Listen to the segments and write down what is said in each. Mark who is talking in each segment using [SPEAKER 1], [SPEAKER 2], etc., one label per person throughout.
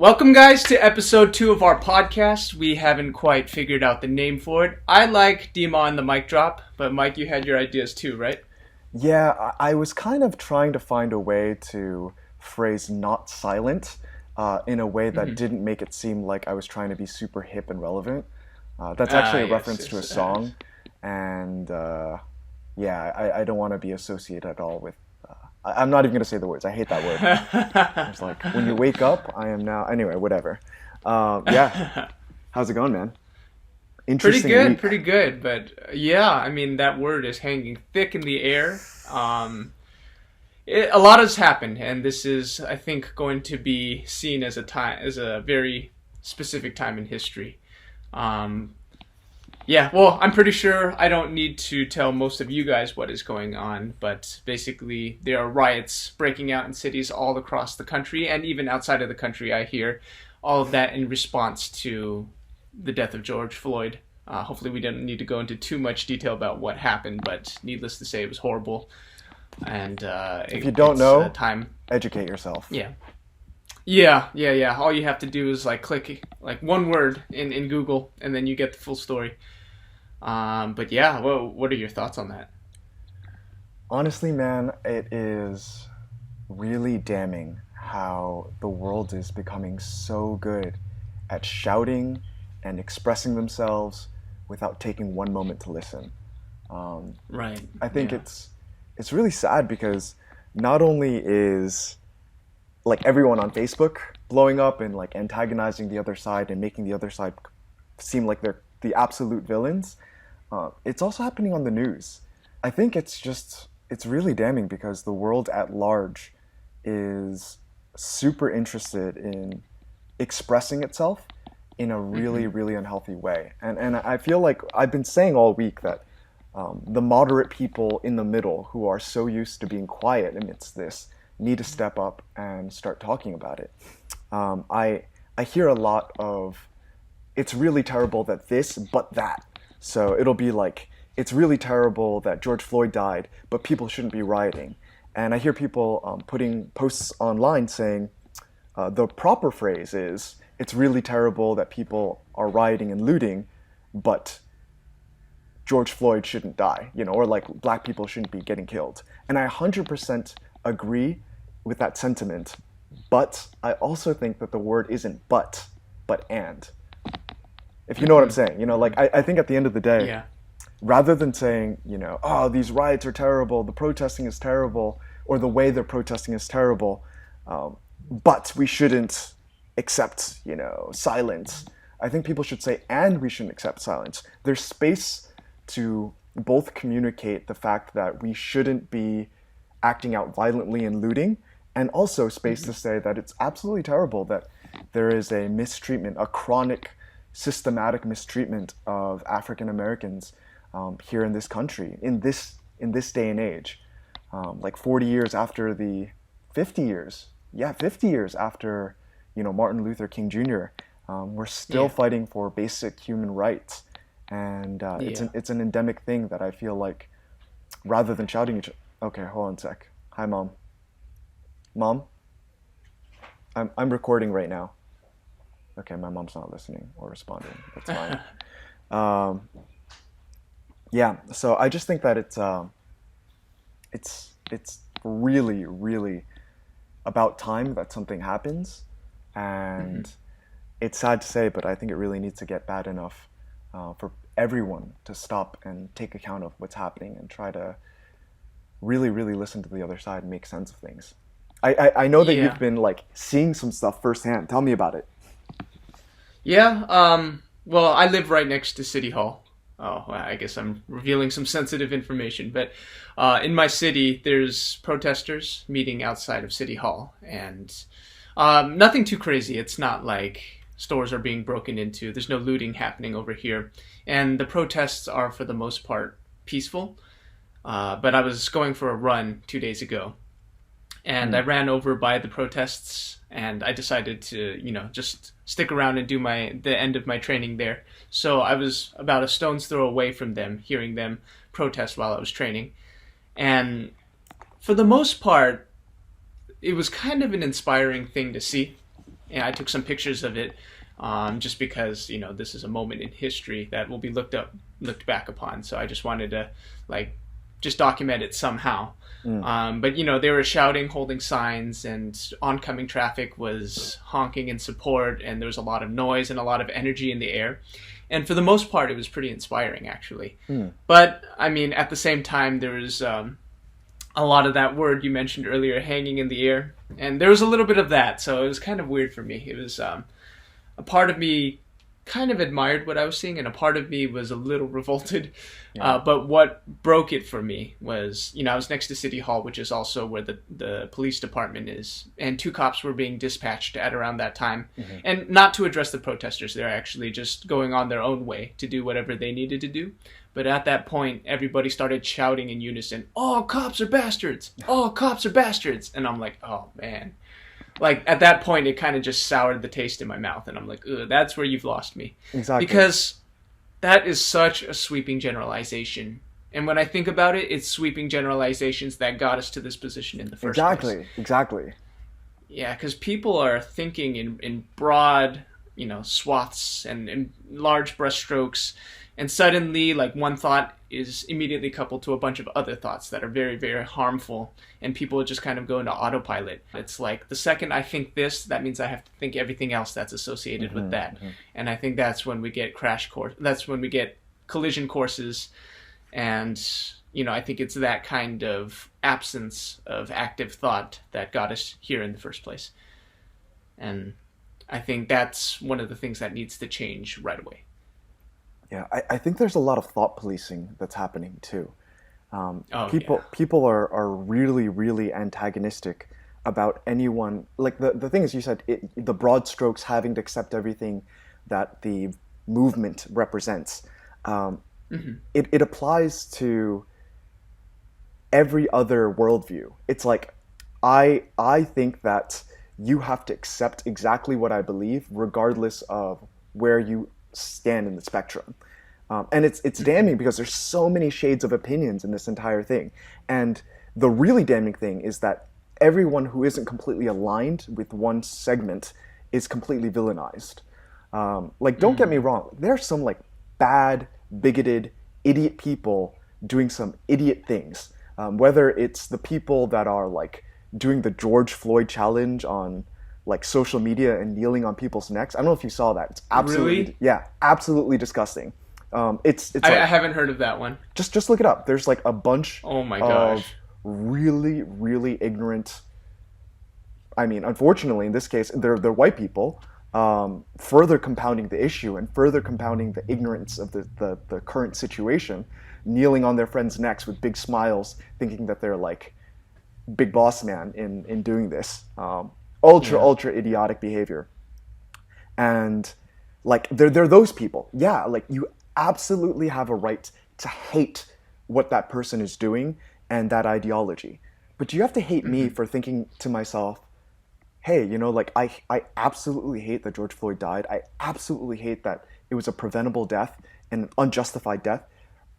[SPEAKER 1] Welcome, guys, to episode 2 of our podcast. We haven't quite figured out the name for it. I like Dmah and the mic drop, but Mike, you had your ideas too, right?
[SPEAKER 2] Yeah, I was kind of trying to find a way to phrase not silent in a way that didn't make it seem like I was trying to be super hip and relevant. That's actually a reference to a song, and I don't want to be associated at all with. I'm not even going to say the words. I hate that word. It's like, when you wake up, I am now. Anyway, whatever. How's it going, man? Interesting week.
[SPEAKER 1] Pretty good. But yeah, I mean, that word is hanging thick in the air. A lot has happened, and this is, I think, going to be seen as a very specific time in history. Well, I'm pretty sure I don't need to tell most of you guys what is going on, but basically there are riots breaking out in cities all across the country, and even outside of the country, I hear. All of that in response to the death of George Floyd. Hopefully we don't need to go into too much detail about what happened, but needless to say, it was horrible. And
[SPEAKER 2] if you don't know, educate yourself.
[SPEAKER 1] Yeah. All you have to do is click one word in Google, and then you get the full story. But yeah, what are your thoughts on that?
[SPEAKER 2] Honestly, man, it is really damning how the world is becoming so good at shouting and expressing themselves without taking one moment to listen.
[SPEAKER 1] Right.
[SPEAKER 2] I think it's really sad because not only is everyone on Facebook blowing up and antagonizing the other side and making the other side seem like they're the absolute villains, it's also happening on the news. I think it's really damning because the world at large is super interested in expressing itself in a really, really unhealthy way. And I feel like I've been saying all week that the moderate people in the middle who are so used to being quiet amidst this need to step up and start talking about it. I hear a lot of, it's really terrible that this, but that. So it'll be like, it's really terrible that George Floyd died, but people shouldn't be rioting. And I hear people putting posts online saying the proper phrase is, it's really terrible that people are rioting and looting, but George Floyd shouldn't die, or black people shouldn't be getting killed. And I 100% agree with that sentiment, but I also think that the word isn't but and. If you know what I'm saying, I think at the end of the day, rather than saying, oh, these riots are terrible, the protesting is terrible, or the way they're protesting is terrible, but we shouldn't accept, silence. I think people should say, and we shouldn't accept silence. There's space to both communicate the fact that we shouldn't be acting out violently and looting, and also space to say that it's absolutely terrible that there is a mistreatment, a chronic, systematic mistreatment of African Americans here in this country, in this day and age. 40 years after 50 years after, Martin Luther King Jr., we're still fighting for basic human rights. And it's an endemic thing that I feel like, rather than shouting each other. Okay, hold on a sec. Hi, Mom. Mom? I'm recording right now. Okay, my mom's not listening or responding. That's fine. So I just think that it's really, really about time that something happens, and it's sad to say, but I think it really needs to get bad enough for everyone to stop and take account of what's happening and try to really, really listen to the other side and make sense of things. I know that you've been seeing some stuff firsthand. Tell me about it.
[SPEAKER 1] Well, I live right next to City Hall. Oh, well, I guess I'm revealing some sensitive information, but in my city, there's protesters meeting outside of City Hall, and nothing too crazy. It's not like stores are being broken into. There's no looting happening over here, and the protests are, for the most part, peaceful. But I was going for a run 2 days ago, and I ran over by the protests, and I decided to, just stick around and do the end of my training there. So I was about a stone's throw away from them, hearing them protest while I was training. And for the most part, it was kind of an inspiring thing to see. and I took some pictures of it, just because this is a moment in history that will be looked back upon. So I just wanted to just document it somehow. But they were shouting, holding signs, and oncoming traffic was honking in support, and there was a lot of noise and a lot of energy in the air. And for the most part, it was pretty inspiring, actually. But, I mean, at the same time, there was a lot of that word you mentioned earlier, hanging in the air. And there was a little bit of that, so it was kind of weird for me. It was a part of me kind of admired what I was seeing, and a part of me was a little revolted. But what broke it for me was, I was next to City Hall, which is also where the police department is, and 2 cops were being dispatched at around that time. And not to address the protesters, they're actually just going on their own way to do whatever they needed to do. But at that point, everybody started shouting in unison, "All cops are bastards! All cops are bastards!" And I'm like, oh man. At that point, it kind of just soured the taste in my mouth, and I'm like, ugh, that's where you've lost me.
[SPEAKER 2] Exactly.
[SPEAKER 1] Because that is such a sweeping generalization. And when I think about it, it's sweeping generalizations that got us to this position in the first place.
[SPEAKER 2] Exactly.
[SPEAKER 1] Yeah, because people are thinking in broad, swaths and in large brushstrokes, and suddenly, one thought is immediately coupled to a bunch of other thoughts that are very, very harmful, and people just kind of go into autopilot. It's like, the second I think this, that means I have to think everything else that's associated with that. And I think that's when we get that's when we get collision courses, and, I think it's that kind of absence of active thought that got us here in the first place. And I think that's one of the things that needs to change right away.
[SPEAKER 2] Yeah, I think there's a lot of thought policing that's happening too. People are really, really antagonistic about anyone. Like the thing is, you said the broad strokes, having to accept everything that the movement represents. It applies to every other worldview. It's like, I think that you have to accept exactly what I believe, regardless of where you stand in the spectrum. And it's damning because there's so many shades of opinions in this entire thing. And the really damning thing is that everyone who isn't completely aligned with one segment is completely villainized. Don't get me wrong, there's some bad, bigoted, idiot people doing some idiot things. Whether it's the people that are doing the George Floyd challenge on social media and kneeling on people's necks. I don't know if you saw that. It's absolutely, absolutely disgusting.
[SPEAKER 1] I haven't heard of that one.
[SPEAKER 2] Just look it up. There's a bunch
[SPEAKER 1] of
[SPEAKER 2] really, really ignorant. I mean, unfortunately, in this case, they're white people, further compounding the issue and further compounding the ignorance of the current situation, kneeling on their friends' necks with big smiles, thinking that they're big boss man in doing this. Ultra idiotic behavior. And they're those people. Yeah, you absolutely have a right to hate what that person is doing and that ideology. But you have to hate me for thinking to myself, hey, I absolutely hate that George Floyd died. I absolutely hate that it was a preventable death and an unjustified death.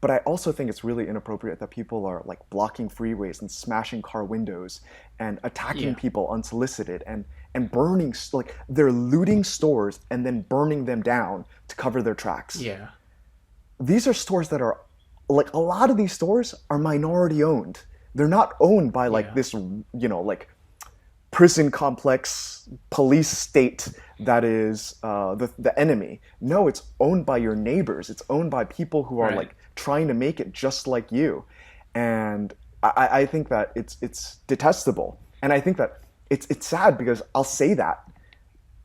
[SPEAKER 2] But I also think it's really inappropriate that people are blocking freeways and smashing car windows and attacking people unsolicited and burning, they're looting stores and then burning them down to cover their tracks.
[SPEAKER 1] Yeah.
[SPEAKER 2] These are stores that are, a lot of these stores are minority owned. They're not owned by this, prison complex police state that is the enemy. No, it's owned by your neighbors. It's owned by people who are trying to make it just like you. And I think that it's detestable. And I think that it's sad because I'll say that,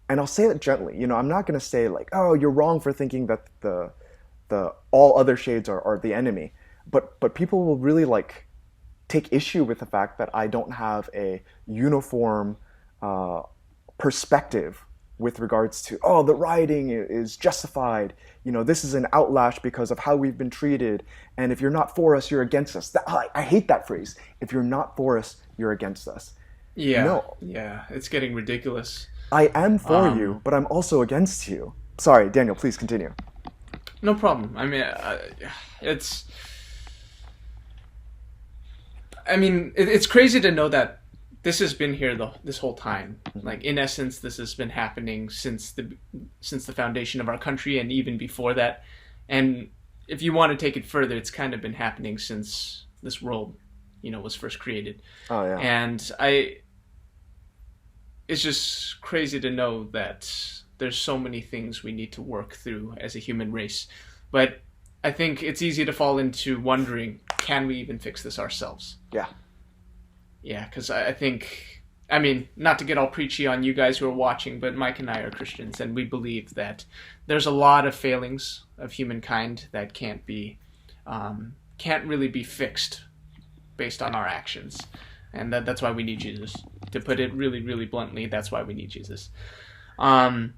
[SPEAKER 2] and I'll say it gently. I'm not going to say oh, you're wrong for thinking that the all other shades are the enemy. But people will really take issue with the fact that I don't have a uniform perspective with regards to, the rioting is justified. This is an outlash because of how we've been treated. And if you're not for us, you're against us. I hate that phrase. If you're not for us, you're against us.
[SPEAKER 1] Yeah.
[SPEAKER 2] No.
[SPEAKER 1] Yeah. It's getting ridiculous.
[SPEAKER 2] I am for you, but I'm also against you. Sorry, Daniel, please continue.
[SPEAKER 1] No problem. it's crazy to know that this has been here this whole time. Like, in essence, this has been happening since the foundation of our country, and even before that. And if you want to take it further, it's kind of been happening since this world, was first created.
[SPEAKER 2] Oh yeah.
[SPEAKER 1] And it's just crazy to know that there's so many things we need to work through as a human race. But I think it's easy to fall into wondering, can we even fix this ourselves?
[SPEAKER 2] Yeah.
[SPEAKER 1] Yeah, because I think, not to get all preachy on you guys who are watching, but Mike and I are Christians, and we believe that there's a lot of failings of humankind that can't really be fixed based on our actions. And that's why we need Jesus. To put it really, really bluntly, that's why we need Jesus. But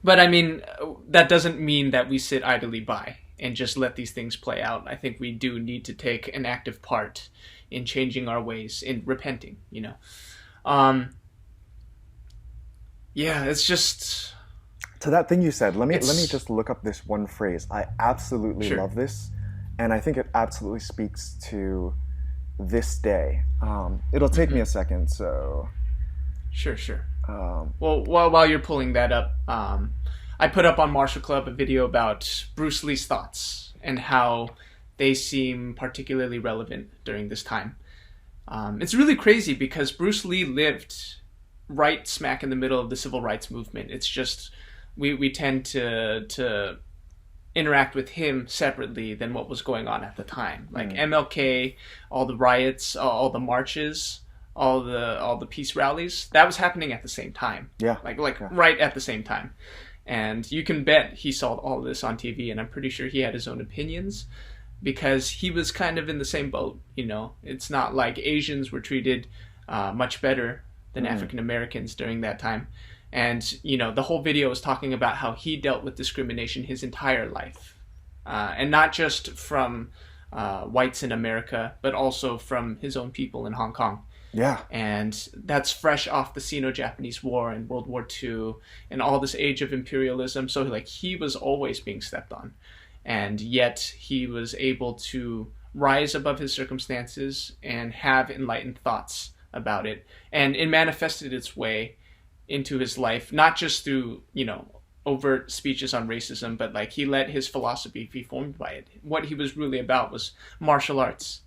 [SPEAKER 1] that doesn't mean that we sit idly by and just let these things play out. I think we do need to take an active part in changing our ways, in repenting, it's just...
[SPEAKER 2] To that thing you said, let me just look up this one phrase. I absolutely love this, and I think it absolutely speaks to this day. It'll take me a second, so...
[SPEAKER 1] Sure. Well, while you're pulling that up, I put up on Marshall Club a video about Bruce Lee's thoughts and how they seem particularly relevant during this time. It's really crazy because Bruce Lee lived right smack in the middle of the civil rights movement. It's just we tend to interact with him separately than what was going on at the time. Like MLK, all the riots, all the marches, all the peace rallies, that was happening at the same time.
[SPEAKER 2] Yeah.
[SPEAKER 1] Right at the same time. And you can bet he saw all this on TV, and I'm pretty sure he had his own opinions because he was kind of in the same boat, It's not like Asians were treated much better than African Americans during that time. And, the whole video is talking about how he dealt with discrimination his entire life. And not just from whites in America, but also from his own people in Hong Kong.
[SPEAKER 2] Yeah.
[SPEAKER 1] And that's fresh off the Sino-Japanese War and World War II and all this age of imperialism. So, he was always being stepped on. And yet he was able to rise above his circumstances and have enlightened thoughts about it. And it manifested its way into his life, not just through, overt speeches on racism, but he let his philosophy be formed by it. What he was really about was martial arts.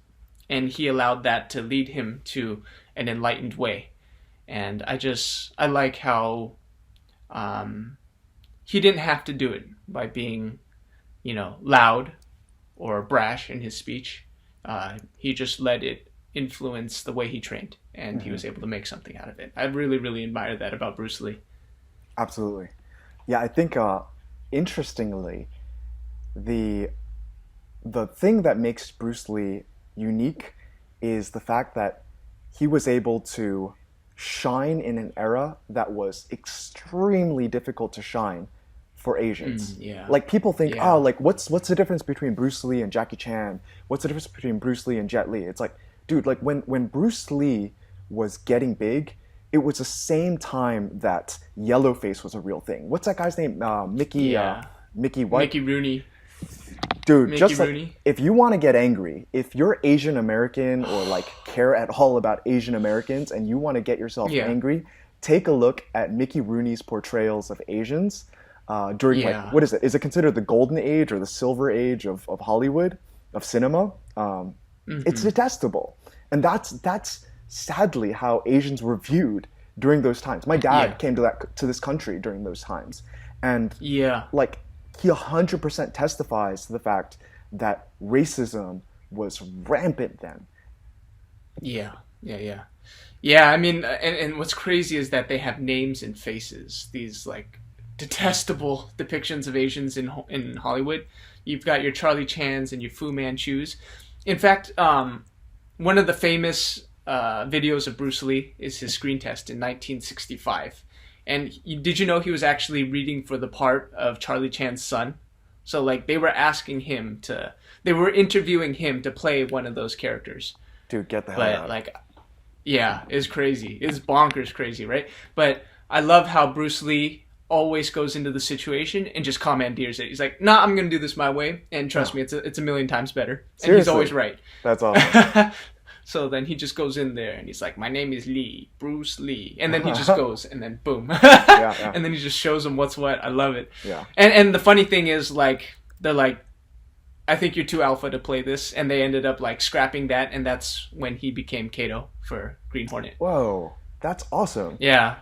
[SPEAKER 1] And he allowed that to lead him to an enlightened way. And I like how he didn't have to do it by being, loud or brash in his speech. He just let it influence the way he trained, and he was able to make something out of it. I really, really admire that about Bruce Lee.
[SPEAKER 2] Absolutely. Yeah, I think, interestingly, the thing that makes Bruce Lee unique is the fact that he was able to shine in an era that was extremely difficult to shine for Asians. People think, what's the difference between Bruce Lee and Jackie Chan? What's the difference between Bruce Lee and Jet Li? It's like, dude, when Bruce Lee was getting big, it was the same time that Yellowface was a real thing. What's that guy's name? Mickey what?
[SPEAKER 1] Mickey Rooney.
[SPEAKER 2] Dude, just if you want to get angry, if you're Asian American or care at all about Asian Americans and you want to get yourself angry, take a look at Mickey Rooney's portrayals of Asians during what is it? Is it considered the golden age or the silver age of Hollywood, of cinema? It's detestable, and that's sadly how Asians were viewed during those times. My dad came to this country during those times, and he 100% testifies to the fact that racism was rampant then. Yeah.
[SPEAKER 1] And what's crazy is that they have names and faces. These detestable depictions of Asians in Hollywood. You've got your Charlie Chans and your Fu Manchus. In fact, one of the famous videos of Bruce Lee is his screen test in 1965. And did you know he was actually reading for the part of Charlie Chan's son? So they were interviewing him to play one of those characters.
[SPEAKER 2] Dude, get the hell out.
[SPEAKER 1] It's crazy. It's bonkers crazy, right? But I love how Bruce Lee always goes into the situation and just commandeers it. He's like, nah, I'm going to do this my way. And trust me, it's a million times better. And
[SPEAKER 2] Seriously?
[SPEAKER 1] He's always right.
[SPEAKER 2] That's awesome.
[SPEAKER 1] So then he just goes in there and he's like, my name is Lee, Bruce Lee. And then he just goes and then boom.
[SPEAKER 2] Yeah.
[SPEAKER 1] And then he just shows them what's what. I love it.
[SPEAKER 2] Yeah.
[SPEAKER 1] And the funny thing is, like, they're like, I think you're too alpha to play this. And they ended up like scrapping that. And that's when he became Kato for Green Hornet.
[SPEAKER 2] Whoa, that's awesome.
[SPEAKER 1] Yeah.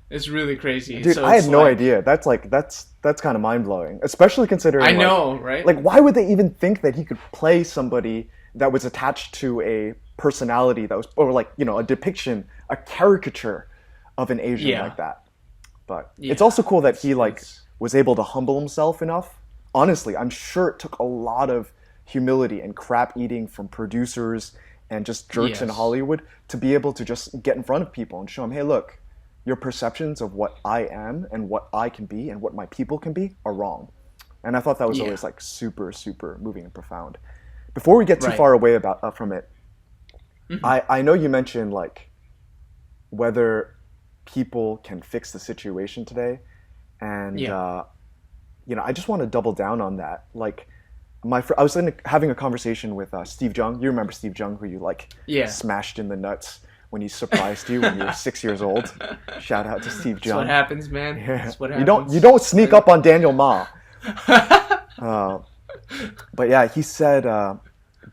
[SPEAKER 1] It's really crazy.
[SPEAKER 2] Dude,
[SPEAKER 1] so
[SPEAKER 2] I had no
[SPEAKER 1] like,
[SPEAKER 2] idea. That's kind of mind blowing, especially considering.
[SPEAKER 1] I know, right?
[SPEAKER 2] Like, why would they even think that he could play somebody that was attached to a personality that was, or like, you know, a depiction, a caricature of an Asian like that? But it's also cool that he like was able to humble himself enough. Honestly, I'm sure it took a lot of humility and crap eating from producers and just jerks in Hollywood to be able to just get in front of people and show them, hey, look. Your perceptions of what I am and what I can be and what my people can be are wrong. And I thought that was always like super, super moving and profound. Before we get too far away from it, I know you mentioned like whether people can fix the situation today. And, you know, I just want to double down on that. Like, I was having a conversation with Steve Jung. You remember Steve Jung, who you like smashed in the nuts when he surprised you when you were 6 years old. Shout out to Steve Jung.
[SPEAKER 1] That's what happens, man. Yeah. That's what
[SPEAKER 2] happens. You don't sneak up on Dmah. But yeah, he said,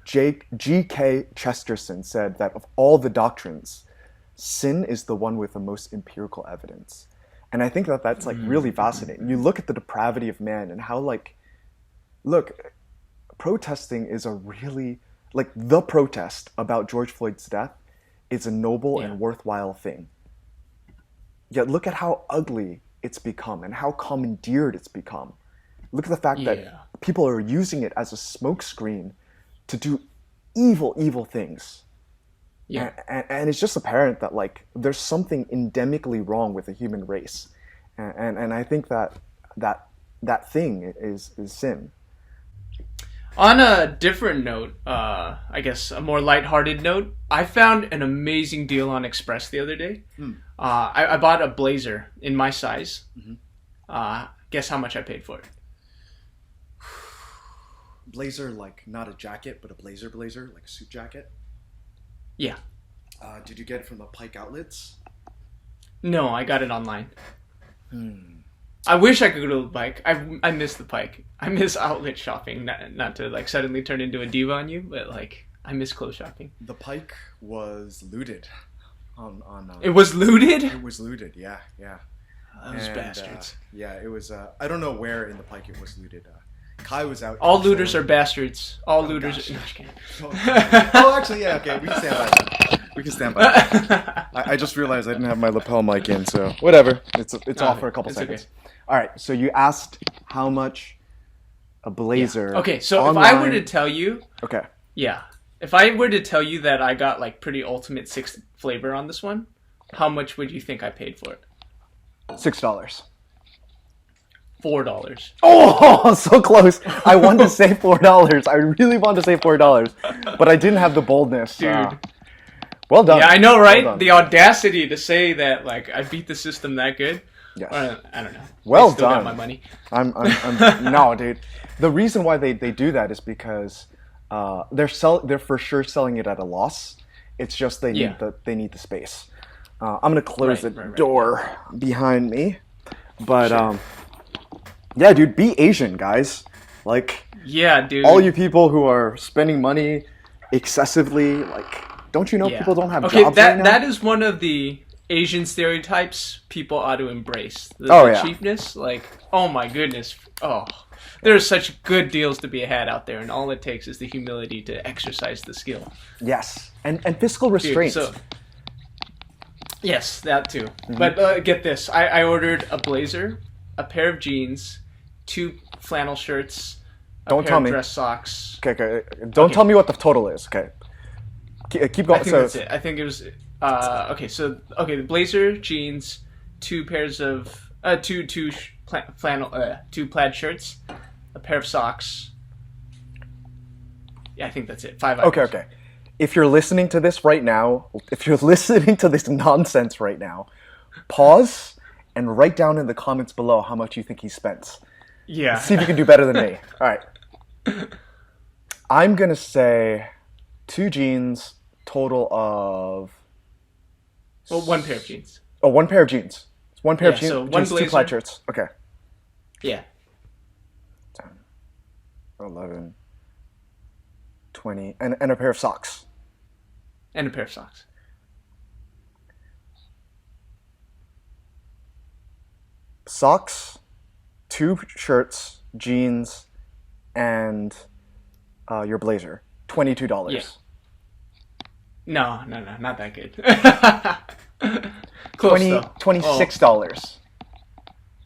[SPEAKER 2] G.K. Chesterton said that of all the doctrines, sin is the one with the most empirical evidence. And I think that that's like really fascinating. You look at the depravity of man and how like, look, protesting is a really, like the protest about George Floyd's death is a noble and worthwhile thing. Yet look at how ugly it's become and how commandeered it's become. Look at the fact that people are using it as a smokescreen to do evil, evil things. Yeah. And it's just apparent that like there's something endemically wrong with the human race. And I think that thing is sin.
[SPEAKER 1] On a different note, I guess a more lighthearted note, I found an amazing deal on Express the other day. I bought a blazer in my size. Guess how much I paid for it?
[SPEAKER 2] Blazer, like not a jacket, but a blazer, like a suit jacket?
[SPEAKER 1] Yeah.
[SPEAKER 2] Did you get it from the Pike outlets?
[SPEAKER 1] No, I got it online. I wish I could go to the Pike. I miss the Pike. I miss outlet shopping. Not to like suddenly turn into a diva on you, but like I miss clothes shopping.
[SPEAKER 2] The Pike was looted.
[SPEAKER 1] It was looted?
[SPEAKER 2] It was looted. Yeah.
[SPEAKER 1] Those bastards.
[SPEAKER 2] It was. I don't know where in the Pike it was looted. Kai was out.
[SPEAKER 1] All looters are bastards. All looters. No,
[SPEAKER 2] actually, yeah. Okay, we can stand by that. We can stand by that. I just realized I didn't have my lapel mic in, so whatever. It's off for a couple seconds. Okay. All right. So you asked how much a blazer.
[SPEAKER 1] Yeah. Okay. So
[SPEAKER 2] online...
[SPEAKER 1] if I were to tell you.
[SPEAKER 2] Okay.
[SPEAKER 1] Yeah. If I were to tell you that I got like pretty ultimate 6 flavor on this one, how much would you think I paid for it?
[SPEAKER 2] $6.
[SPEAKER 1] $4.
[SPEAKER 2] Oh, so close. I wanted to say $4. I really wanted to say $4, but I didn't have the boldness.
[SPEAKER 1] Dude.
[SPEAKER 2] Well done.
[SPEAKER 1] Yeah, I know, right? Well the audacity to say that, like, I beat the system that good.
[SPEAKER 2] Yes.
[SPEAKER 1] I don't know.
[SPEAKER 2] Well
[SPEAKER 1] I still
[SPEAKER 2] done.
[SPEAKER 1] Got my money.
[SPEAKER 2] I'm no, dude. The reason why they do that is because they're for sure selling it at a loss. It's just they need the space. I'm gonna close the door behind me, but yeah, dude, be Asian, guys. Like,
[SPEAKER 1] yeah, dude.
[SPEAKER 2] All you people who are spending money excessively, like, don't you know people don't have jobs right now?
[SPEAKER 1] That is one of the Asian stereotypes people ought to embrace. The cheapness, like, oh my goodness. Oh, there's such good deals to be had out there, and all it takes is the humility to exercise the skill.
[SPEAKER 2] Yes, and fiscal restraint.
[SPEAKER 1] Dude, yes, that too. Mm-hmm. But get this. I ordered a blazer, a pair of jeans, 2 flannel shirts, a pair of dress socks.
[SPEAKER 2] Okay. Don't tell me what the total is. Okay. Keep going.
[SPEAKER 1] I think that's it. I think it was the blazer, jeans, 2 pairs of two plaid shirts, a pair of socks. Yeah, I think that's it. 5 items.
[SPEAKER 2] Okay. If you're listening to this right now, if you're listening to this nonsense right now, pause and write down in the comments below how much you think he spent.
[SPEAKER 1] Yeah.
[SPEAKER 2] Let's see if you can do better than me. All right. I'm going to say 2 jeans, total of
[SPEAKER 1] Well, one pair of jeans.
[SPEAKER 2] oh, one pair of jeans. It's one pair of
[SPEAKER 1] Yeah,
[SPEAKER 2] jeans,
[SPEAKER 1] so one
[SPEAKER 2] jeans, two
[SPEAKER 1] blazer.
[SPEAKER 2] plaid shirts. Okay.
[SPEAKER 1] Yeah.
[SPEAKER 2] 10, 11, 20, and a pair of socks.
[SPEAKER 1] And a pair of socks.
[SPEAKER 2] Socks, two shirts, jeans, and your blazer. $22.
[SPEAKER 1] Yeah. No, not that good. Close though.
[SPEAKER 2] $26.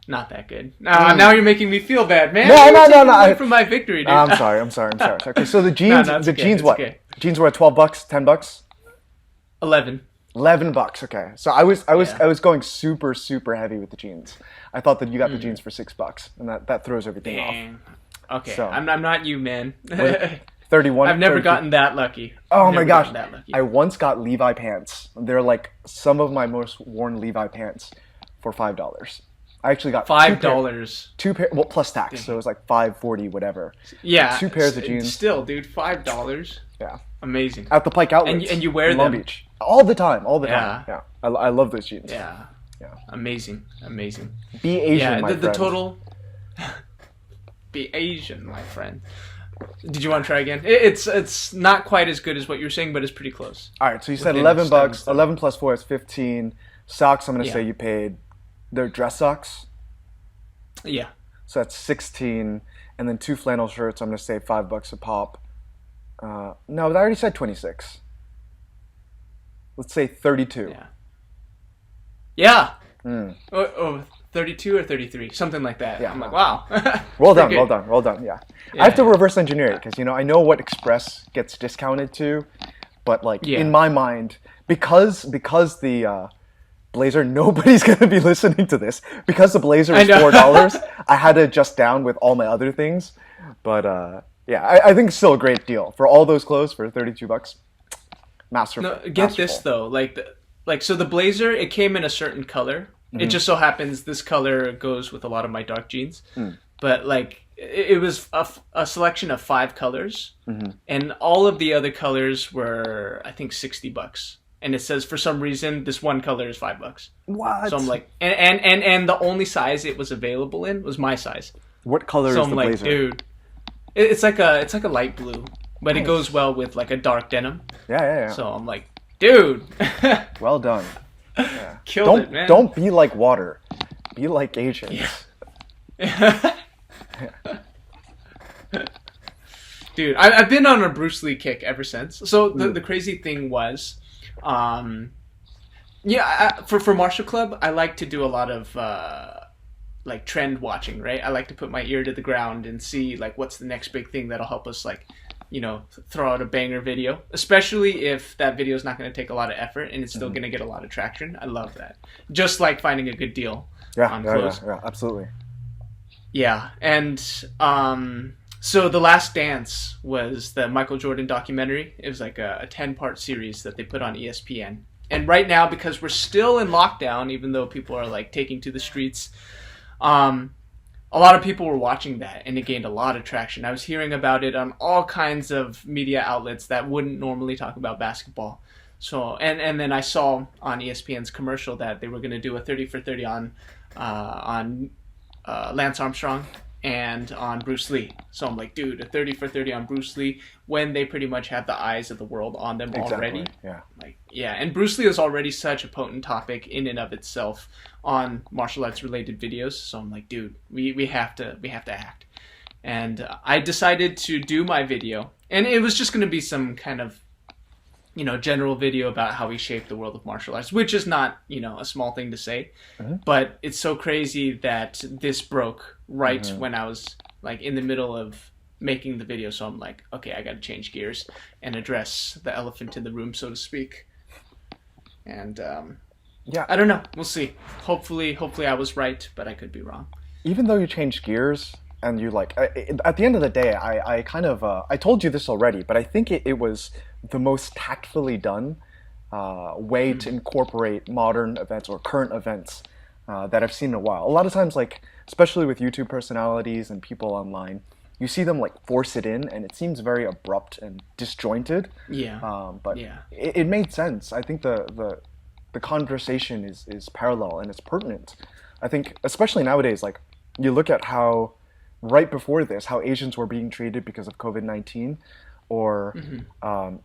[SPEAKER 1] Not that good. Now you're making me feel bad, man.
[SPEAKER 2] No,
[SPEAKER 1] You're
[SPEAKER 2] no,
[SPEAKER 1] taking
[SPEAKER 2] no.
[SPEAKER 1] away from my victory, dude.
[SPEAKER 2] I'm sorry. Okay, so the jeans,
[SPEAKER 1] No, it's
[SPEAKER 2] the
[SPEAKER 1] okay,
[SPEAKER 2] jeans,
[SPEAKER 1] it's
[SPEAKER 2] what?
[SPEAKER 1] okay.
[SPEAKER 2] Jeans were at $12, $10.
[SPEAKER 1] 11.
[SPEAKER 2] $11. Okay, so I was
[SPEAKER 1] Yeah.
[SPEAKER 2] going super heavy with the jeans. I thought that you got the jeans for $6, and that throws everything off.
[SPEAKER 1] Dang. Okay,
[SPEAKER 2] So-
[SPEAKER 1] I'm not you, man.
[SPEAKER 2] 31.
[SPEAKER 1] I've never
[SPEAKER 2] 32.
[SPEAKER 1] gotten that lucky.
[SPEAKER 2] Oh
[SPEAKER 1] Never
[SPEAKER 2] my gosh!
[SPEAKER 1] gotten that lucky.
[SPEAKER 2] I once got Levi pants. They're like some of my most worn Levi pants for $5. I actually got
[SPEAKER 1] $5.
[SPEAKER 2] Two pair, well, plus tax, so it was like $5.40 whatever.
[SPEAKER 1] Yeah.
[SPEAKER 2] Two pairs of jeans.
[SPEAKER 1] Still, dude, $5.
[SPEAKER 2] Yeah.
[SPEAKER 1] Amazing.
[SPEAKER 2] At the Pike Outlets.
[SPEAKER 1] And you wear
[SPEAKER 2] in Long
[SPEAKER 1] them.
[SPEAKER 2] Beach all the time.
[SPEAKER 1] Yeah.
[SPEAKER 2] Yeah. I love those jeans.
[SPEAKER 1] Yeah.
[SPEAKER 2] Yeah.
[SPEAKER 1] Amazing.
[SPEAKER 2] Be Asian,
[SPEAKER 1] Yeah,
[SPEAKER 2] my
[SPEAKER 1] the
[SPEAKER 2] friend.
[SPEAKER 1] total. Be Asian, my friend. Did you want to try again? It's not quite as good as what you were saying, but it's pretty close.
[SPEAKER 2] All right, so you said
[SPEAKER 1] Within
[SPEAKER 2] $11.
[SPEAKER 1] stones, though.
[SPEAKER 2] 11 plus 4 is 15. Socks, I'm gonna
[SPEAKER 1] Yeah.
[SPEAKER 2] say you paid. They're dress socks,
[SPEAKER 1] Yeah.
[SPEAKER 2] so that's 16. And then two flannel shirts, I'm gonna say $5 a pop. No, but I already said 26. Let's say 32.
[SPEAKER 1] Yeah. Yeah.
[SPEAKER 2] Mm.
[SPEAKER 1] 32 or 33, something like that.
[SPEAKER 2] Yeah.
[SPEAKER 1] I'm like, wow.
[SPEAKER 2] Well
[SPEAKER 1] Pretty
[SPEAKER 2] done,
[SPEAKER 1] good.
[SPEAKER 2] well done. Yeah.
[SPEAKER 1] Yeah,
[SPEAKER 2] I have to
[SPEAKER 1] yeah.
[SPEAKER 2] reverse engineer it because I know what Express gets discounted to, but like
[SPEAKER 1] Yeah.
[SPEAKER 2] in my mind, because the blazer, nobody's gonna be listening to this because the blazer
[SPEAKER 1] I
[SPEAKER 2] is
[SPEAKER 1] know.
[SPEAKER 2] $4. I had to adjust down with all my other things, but yeah, I think it's still a great deal for all those clothes for $32. Masterful.
[SPEAKER 1] No, get this
[SPEAKER 2] masterful.
[SPEAKER 1] though, so the blazer, it came in a certain color. It just so happens this color goes with a lot of my dark jeans, but like it was a selection of 5 colors, and all of the other colors were I think $60, and it says for some reason this one color is $5.
[SPEAKER 2] What?
[SPEAKER 1] So I'm like, and the only size it was available in was my size.
[SPEAKER 2] What color
[SPEAKER 1] So
[SPEAKER 2] is
[SPEAKER 1] I'm
[SPEAKER 2] the
[SPEAKER 1] like,
[SPEAKER 2] blazer?
[SPEAKER 1] dude, it's like a light blue, but it
[SPEAKER 2] Nice.
[SPEAKER 1] goes well with like a dark denim.
[SPEAKER 2] Yeah.
[SPEAKER 1] So I'm like, dude,
[SPEAKER 2] Well done.
[SPEAKER 1] killed it, man.
[SPEAKER 2] Don't be like water. Be like Asians.
[SPEAKER 1] Dude, I've been on a Bruce Lee kick ever since. So the crazy thing was, for Martial Club, I like to do a lot of like trend watching, right? I like to put my ear to the ground and see like what's the next big thing that'll help us like, throw out a banger video, especially if that video is not going to take a lot of effort and it's still going to get a lot of traction. I love that. Just like finding a good deal on clothes.
[SPEAKER 2] Yeah, absolutely.
[SPEAKER 1] Yeah, and so The Last Dance was the Michael Jordan documentary. It was like a 10-part series that they put on ESPN. And right now, because we're still in lockdown, even though people are like taking to the streets, a lot of people were watching that, and it gained a lot of traction. I was hearing about it on all kinds of media outlets that wouldn't normally talk about basketball. So, and then I saw on ESPN's commercial that they were going to do a 30 for 30 on Lance Armstrong and on Bruce Lee. So I'm like, dude, a 30 for 30 on Bruce Lee when they pretty much have the eyes of the world on them already.
[SPEAKER 2] Yeah.
[SPEAKER 1] Like, yeah, and Bruce Lee is already such a potent topic in and of itself on martial arts related videos. So I'm like, dude, we have to act. And I decided to do my video, and it was just going to be some kind of general video about how he shaped the world of martial arts, which is not, a small thing to say, but it's so crazy that this broke right when I was like in the middle of making the video. So I'm like, okay, I got to change gears and address the elephant in the room, so to speak. And
[SPEAKER 2] Yeah.
[SPEAKER 1] I don't know. We'll see. Hopefully I was right, but I could be wrong.
[SPEAKER 2] Even though you changed gears and you like, at the end of the day, I kind of, I told you this already, but I think it was the most tactfully done way to incorporate modern events or current events that I've seen in a while. A lot of times, like, especially with YouTube personalities and people online, you see them like force it in, and it seems very abrupt and disjointed.
[SPEAKER 1] Yeah.
[SPEAKER 2] But
[SPEAKER 1] Yeah.
[SPEAKER 2] it made sense. I think the conversation is parallel and it's pertinent. I think especially nowadays, like you look at how right before this, how Asians were being treated because of COVID-19, or um,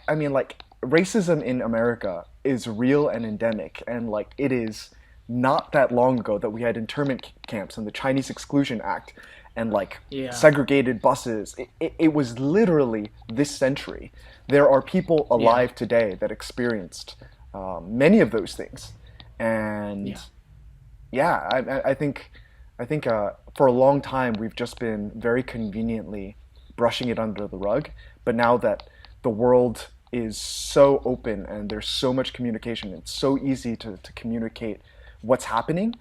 [SPEAKER 2] I mean, like racism in America is real and endemic, and like it is not that long ago that we had internment camps and the Chinese Exclusion Act, and like
[SPEAKER 1] Yeah.
[SPEAKER 2] segregated buses. It was literally this century. There are people
[SPEAKER 1] Yeah.
[SPEAKER 2] alive today that experienced many of those things, and
[SPEAKER 1] Yeah.
[SPEAKER 2] yeah, I think for a long time we've just been very conveniently brushing it under the rug. But now that the world is so open and there's so much communication, it's so easy to communicate what's happening.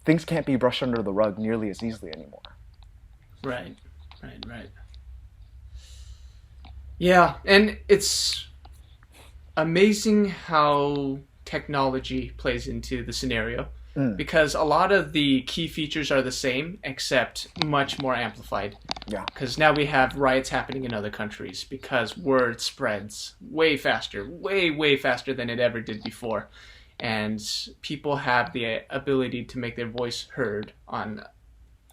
[SPEAKER 2] Things can't be brushed under the rug nearly as easily anymore.
[SPEAKER 1] Right. Right. Right. Yeah, and it's amazing how technology plays into the scenario
[SPEAKER 2] Mm,
[SPEAKER 1] because a lot of the key features are the same except much more amplified.
[SPEAKER 2] yeah,
[SPEAKER 1] Because now we have riots happening in other countries because word spreads way faster, way faster than it ever did before. And people have the ability to make their voice heard on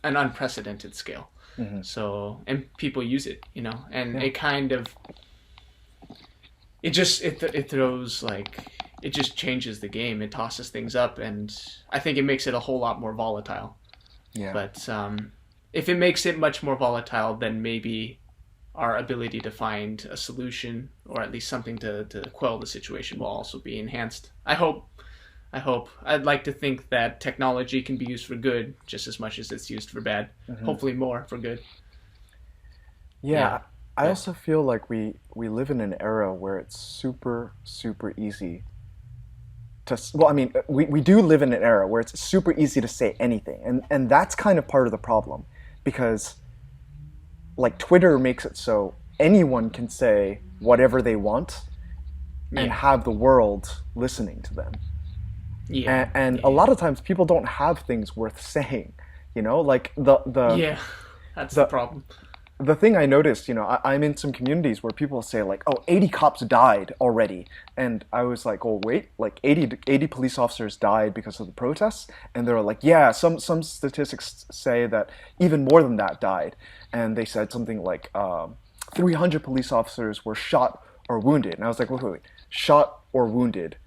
[SPEAKER 1] an unprecedented scale.
[SPEAKER 2] hmm,
[SPEAKER 1] So, and people use it, and
[SPEAKER 2] yeah,
[SPEAKER 1] it kind of, it throws like, it just changes the game. It tosses things up, and I think it makes it a whole lot more volatile.
[SPEAKER 2] yeah.
[SPEAKER 1] But if it makes it much more volatile, then maybe our ability to find a solution or at least something to quell the situation will also be enhanced. I hope. I hope. I'd like to think that technology can be used for good just as much as it's used for bad.
[SPEAKER 2] Hmm.
[SPEAKER 1] Hopefully more for good. Yeah.
[SPEAKER 2] Yeah, I
[SPEAKER 1] But
[SPEAKER 2] also feel like we live in an era where it's super easy well, I mean, we do live in an era where it's super easy to say anything, and that's kind of part of the problem, because like Twitter makes it so anyone can say whatever they want and
[SPEAKER 1] yeah.
[SPEAKER 2] have the world listening to them.
[SPEAKER 1] Yeah.
[SPEAKER 2] And a
[SPEAKER 1] Yeah.
[SPEAKER 2] lot of times people don't have things worth saying, like
[SPEAKER 1] Yeah. That's the
[SPEAKER 2] the
[SPEAKER 1] problem.
[SPEAKER 2] the thing I noticed, I'm in some communities where people say like, oh, 80 cops died already. And I was like, oh, wait, like 80 police officers died because of the protests? And they were like, yeah, some statistics say that even more than that died. And they said something like 300 police officers were shot or wounded. And I was like, wait, shot or wounded?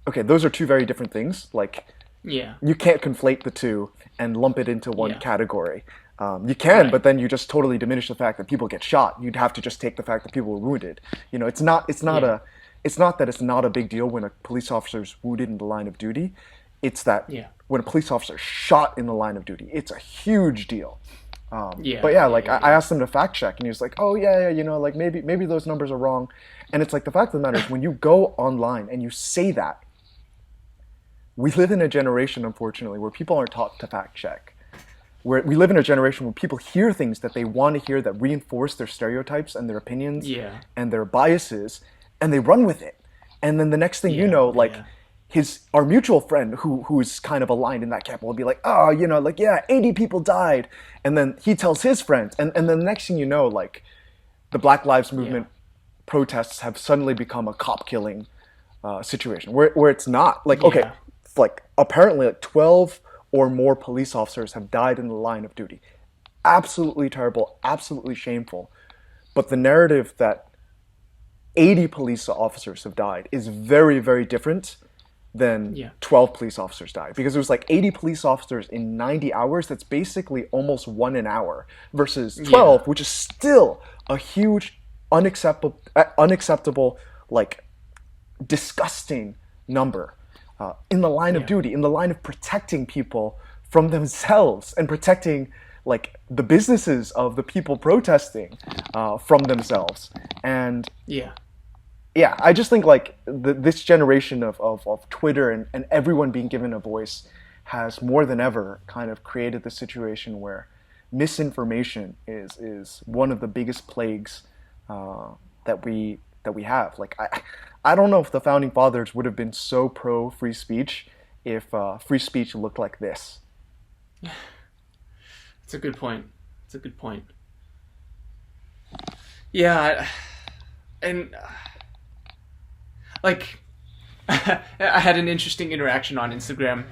[SPEAKER 2] Okay, those are two very different things. Like,
[SPEAKER 1] Yeah.
[SPEAKER 2] you can't conflate the two and lump it into one
[SPEAKER 1] Yeah.
[SPEAKER 2] category. You can,
[SPEAKER 1] Right.
[SPEAKER 2] but then you just totally diminish the fact that people get shot. You'd have to just take the fact that people were wounded.
[SPEAKER 1] Yeah.
[SPEAKER 2] It's not that it's not a big deal when a police officer is wounded in the line of duty. It's that
[SPEAKER 1] Yeah.
[SPEAKER 2] when a police officer is shot in the line of duty, it's a huge deal. But
[SPEAKER 1] Yeah.
[SPEAKER 2] yeah,
[SPEAKER 1] Yeah.
[SPEAKER 2] like
[SPEAKER 1] Yeah.
[SPEAKER 2] I
[SPEAKER 1] Yeah.
[SPEAKER 2] asked him to fact check, and he was like, "Oh yeah, like maybe those numbers are wrong." And it's like the fact of the matter is, when you go online and you say that, we live in a generation, unfortunately, where people aren't taught to fact check. Where we live in a generation where people hear things that they want to hear that reinforce their stereotypes and their opinions
[SPEAKER 1] Yeah.
[SPEAKER 2] and their biases, and they run with it. And then the next thing you
[SPEAKER 1] Yeah.
[SPEAKER 2] know, like
[SPEAKER 1] Yeah.
[SPEAKER 2] our mutual friend who's kind of aligned in that camp will be like, oh, like yeah, 80 people died, and then he tells his friends, and then the next thing you know, like the Black Lives
[SPEAKER 1] Yeah.
[SPEAKER 2] Movement protests have suddenly become a cop killing situation where it's not like, okay,
[SPEAKER 1] Yeah.
[SPEAKER 2] it's like apparently like 12 or more police officers have died in the line of duty. Absolutely terrible, absolutely shameful. But the narrative that 80 police officers have died is very different than
[SPEAKER 1] Yeah.
[SPEAKER 2] 12 police officers died, because it was like 80 police officers in 90 hours. That's basically almost one an hour versus
[SPEAKER 1] Yeah.
[SPEAKER 2] 12, which is still a huge unacceptable, like disgusting number in the line of
[SPEAKER 1] Yeah.
[SPEAKER 2] duty, in the line of protecting people from themselves and protecting like the businesses of the people protesting from themselves. And
[SPEAKER 1] Yeah.
[SPEAKER 2] yeah, I just think like this generation of Twitter and everyone being given a voice has more than ever kind of created the situation where misinformation is one of the biggest plagues that we have. Like I don't know if the founding fathers would have been so pro free speech if free speech looked like this.
[SPEAKER 1] It's a good point. It's a good point. Yeah, and like I had an interesting interaction on Instagram,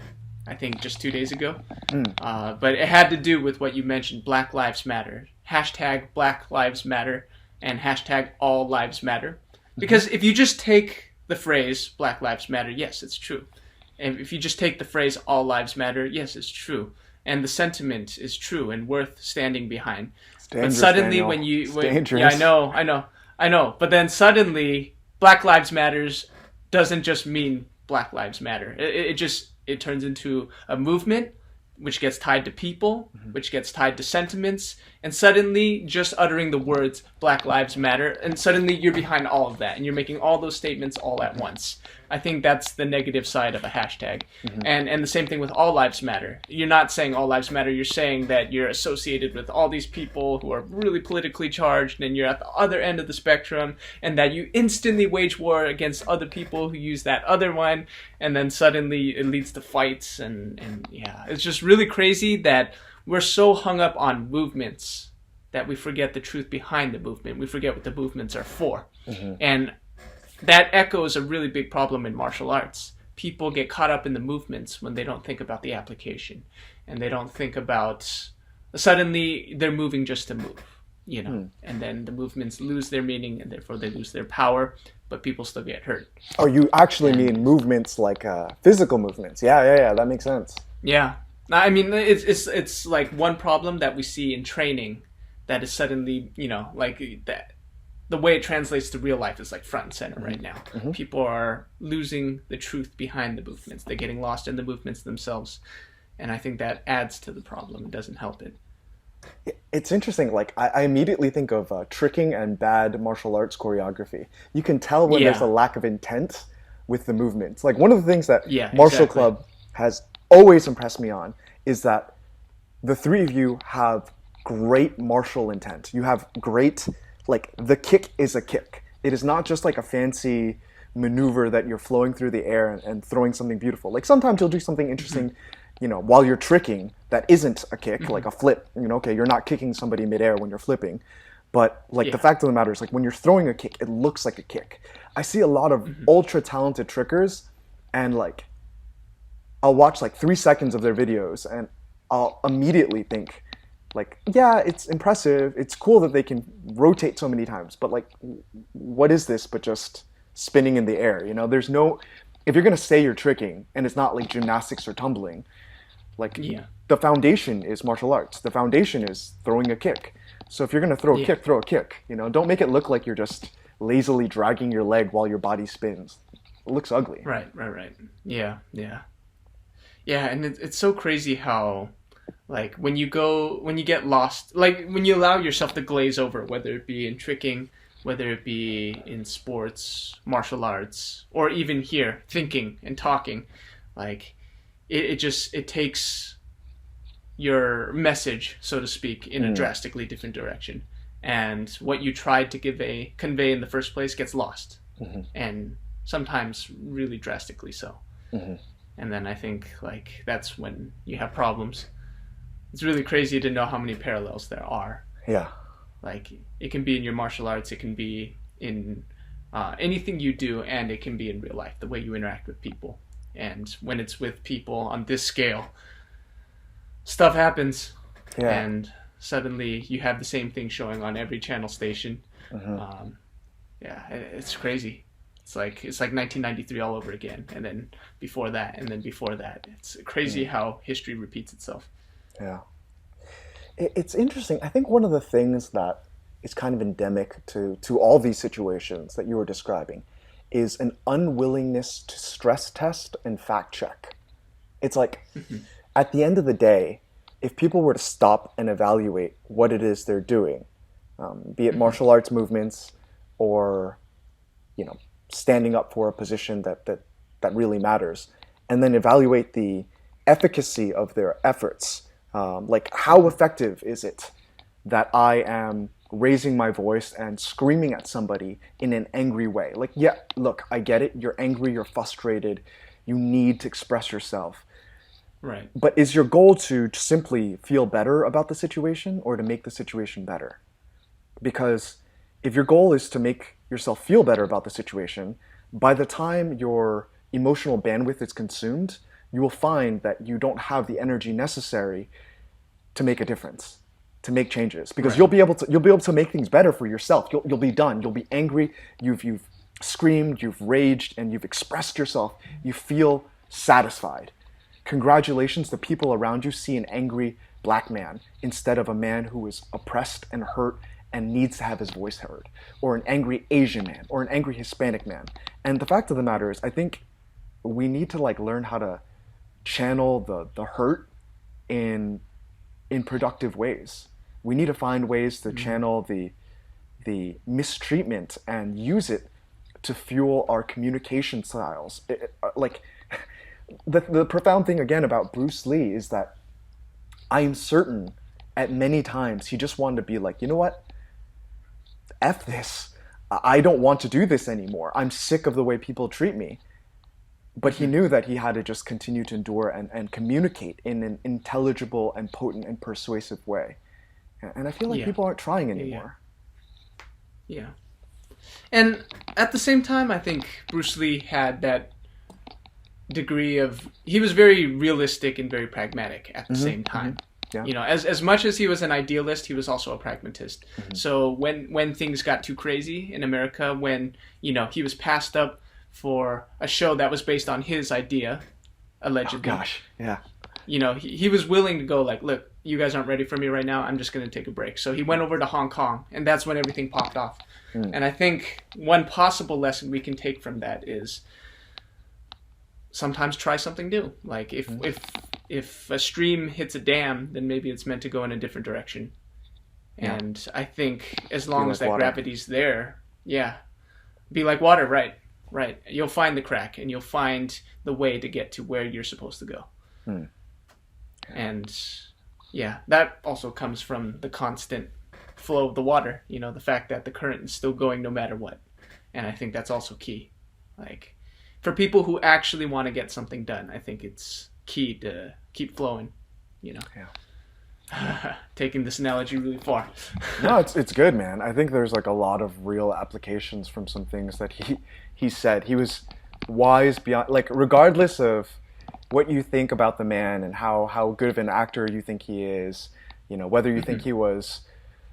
[SPEAKER 1] I think just 2 days ago. But it had to do with what you mentioned: Black Lives Matter, hashtag Black Lives Matter, and hashtag All Lives Matter. Because if you just take the phrase Black Lives Matter, yes, it's true. And if you just take the phrase All Lives Matter, yes, it's true. And the sentiment is true and worth standing behind. But suddenly,
[SPEAKER 2] Daniel.
[SPEAKER 1] yeah, I know. But then suddenly, Black Lives Matters doesn't just mean Black Lives Matter. It turns into a movement, which gets tied to people, which gets tied to sentiments, and suddenly just uttering the words Black Lives Matter, and suddenly you're behind all of that, and you're making all those statements all at once. I think that's the negative side of a hashtag. And the same thing with All Lives Matter. You're not saying All Lives Matter, you're saying that you're associated with all these people who are really politically charged, and you're at the other end of the spectrum, and that you instantly wage war against other people who use that other one, and then suddenly it leads to fights, and yeah, it's just really crazy that we're so hung up on movements that we forget the truth behind the movement. We forget what the movements are for. And that echoes a really big problem in martial arts. People get caught up in the movements when they don't think about the application, and they don't think about, suddenly they're moving just to move, and then the movements lose their meaning, and therefore they lose their power, but people still get hurt.
[SPEAKER 2] Oh, you actually mean movements like physical movements. Yeah, that makes sense.
[SPEAKER 1] Yeah. I mean, it's like one problem that we see in training that is suddenly, like that. The way it translates to real life is like front and center right now. People are losing the truth behind the movements. They're getting lost in the movements themselves. And I think that adds to the problem. It doesn't help it.
[SPEAKER 2] It's interesting. Like, I immediately think of tricking and bad martial arts choreography. You can tell when there's a lack of intent with the movements. Like, one of the things that Martial Club has always impressed me on is that the three of you have great martial intent. You have great... Like, the kick is a kick. It is not just like a fancy maneuver that you're flowing through the air and throwing something beautiful. Like, sometimes you'll do something interesting, while you're tricking that isn't a kick, like a flip. Okay, you're not kicking somebody midair when you're flipping. But, the fact of the matter is, when you're throwing a kick, it looks like a kick. I see a lot of ultra-talented trickers, and, I'll watch, 3 seconds of their videos, and I'll immediately think... yeah, it's impressive. It's cool that they can rotate so many times, but what is this but just spinning in the air? There's no, if you're going to say you're tricking and it's not like gymnastics or tumbling, the foundation is martial arts. The foundation is throwing a kick. So if you're going to throw a kick, throw a kick. Don't make it look like you're just lazily dragging your leg while your body spins. It looks ugly.
[SPEAKER 1] Right. Yeah, and it's so crazy how... when you get lost, when you allow yourself to glaze over, whether it be in tricking, whether it be in sports, martial arts, or even here, thinking and talking, it takes your message, so to speak, in a drastically different direction. And what you tried to convey in the first place gets lost. And sometimes really drastically so. And then I think, that's when you have problems. It's really crazy to know how many parallels there are.
[SPEAKER 2] Yeah.
[SPEAKER 1] It can be in your martial arts, it can be in anything you do, and it can be in real life, the way you interact with people. And when it's with people on this scale, stuff happens. Yeah. And suddenly you have the same thing showing on every channel station. It's crazy. It's like 1993 all over again, and then before that, and then before that. It's crazy how history repeats itself.
[SPEAKER 2] Yeah. It's interesting. I think one of the things that is kind of endemic to all these situations that you were describing is an unwillingness to stress test and fact check. It's at the end of the day, if people were to stop and evaluate what it is they're doing, be it martial arts movements or, standing up for a position that really matters, and then evaluate the efficacy of their efforts, how effective is it that I am raising my voice and screaming at somebody in an angry way? Look, I get it. You're angry, you're frustrated, you need to express yourself.
[SPEAKER 1] Right.
[SPEAKER 2] But is your goal to simply feel better about the situation or to make the situation better? Because if your goal is to make yourself feel better about the situation, by the time your emotional bandwidth is consumed, you will find that you don't have the energy necessary to make a difference, to make changes, because
[SPEAKER 1] Right.
[SPEAKER 2] you'll be able to make things better for yourself. You'll be done. You'll be angry. You've screamed. You've raged, and you've expressed yourself. You feel satisfied. Congratulations, the people around you see an angry black man instead of a man who is oppressed and hurt and needs to have his voice heard, or an angry Asian man, or an angry Hispanic man. And the fact of the matter is, I think we need to like learn how to channel the hurt in productive ways. We need to find ways to channel the mistreatment and use it to fuel our communication styles. Like the profound thing again about Bruce Lee is that I am certain at many times he just wanted to be like, you know what? F this. I don't want to do this anymore. I'm sick of the way people treat me. But he knew that he had to just continue to endure and communicate in an intelligible and potent and persuasive way. And I feel like
[SPEAKER 1] Yeah.
[SPEAKER 2] people aren't trying
[SPEAKER 1] Yeah.
[SPEAKER 2] anymore.
[SPEAKER 1] Yeah. And at the same time, I think Bruce Lee had that degree of, he was very realistic and very pragmatic at the same time.
[SPEAKER 2] Yeah.
[SPEAKER 1] You know, as much as he was an idealist, he was also a pragmatist. So when things got too crazy in America, when, you know, he was passed up for a show that was based on his idea, allegedly.
[SPEAKER 2] Gosh, yeah.
[SPEAKER 1] You know, he was willing to go like, look, you guys aren't ready for me right now. I'm just going to take a break. So he went over to Hong Kong, and that's when everything popped off. And I think one possible lesson we can take from that is sometimes try something new. Like if a stream hits a dam, then maybe it's meant to go in a different direction. And I think as long as that gravity's there, be like water, right? Right. You'll find the crack, and you'll find the way to get to where you're supposed to go. And yeah, that also comes from the constant flow of the water, you know, the fact that the current is still going no matter what. And I think that's also key. Like, for people who actually want to get something done, I think it's key to keep flowing, you know. Taking this analogy really far.
[SPEAKER 2] No, it's good, man. I think there's like a lot of real applications from some things that he said. He was wise beyond, like, regardless of what you think about the man and how good of an actor you think he is, you know, whether you think he was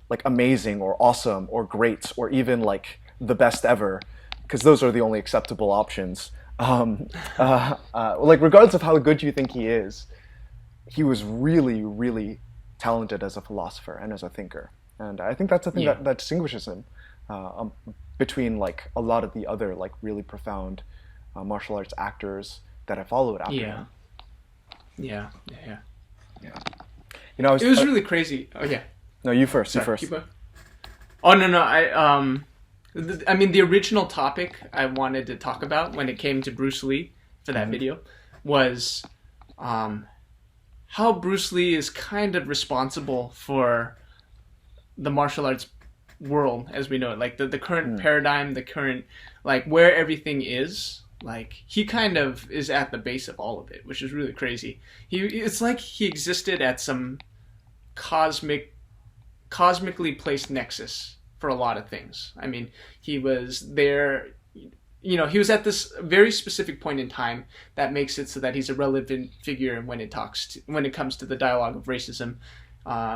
[SPEAKER 2] like amazing or awesome or great or even like the best ever, because those are the only acceptable options. Like, regardless of how good you think he is, he was really, really talented as a philosopher and as a thinker. And I think that's the thing that distinguishes him between like a lot of the other like really profound martial arts actors that I followed after him.
[SPEAKER 1] Yeah.
[SPEAKER 2] You know,
[SPEAKER 1] It was really crazy. Oh yeah.
[SPEAKER 2] No, you first.
[SPEAKER 1] Sorry,
[SPEAKER 2] you first.
[SPEAKER 1] keep going. Oh no. I mean, the original topic I wanted to talk about when it came to Bruce Lee for that video was how Bruce Lee is kind of responsible for the martial arts world as we know it. Like the current paradigm, the current, like, where everything is. Like, he kind of is at the base of all of it, which is really crazy. It's like he existed at some cosmically placed nexus for a lot of things. I mean, he was there, you know, he was at this very specific point in time that makes it so that he's a relevant figure when it comes to the dialogue of racism,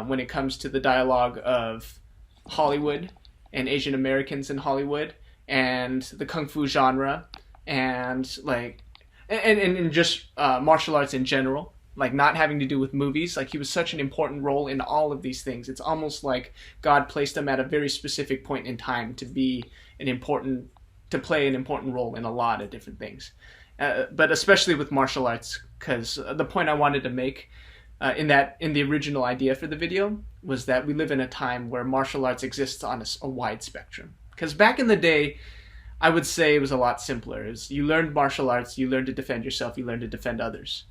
[SPEAKER 1] when it comes to the dialogue of Hollywood and Asian Americans in Hollywood and the kung fu genre and like and just martial arts in general. Like, not having to do with movies. Like, he was such an important role in all of these things. It's almost like God placed him at a very specific point in time to play an important role in a lot of different things. But especially with martial arts, because the point I wanted to make in the original idea for the video was that we live in a time where martial arts exists on a wide spectrum. Because back in the day, I would say it was a lot simpler. You learned martial arts, you learned to defend yourself, you learned to defend others.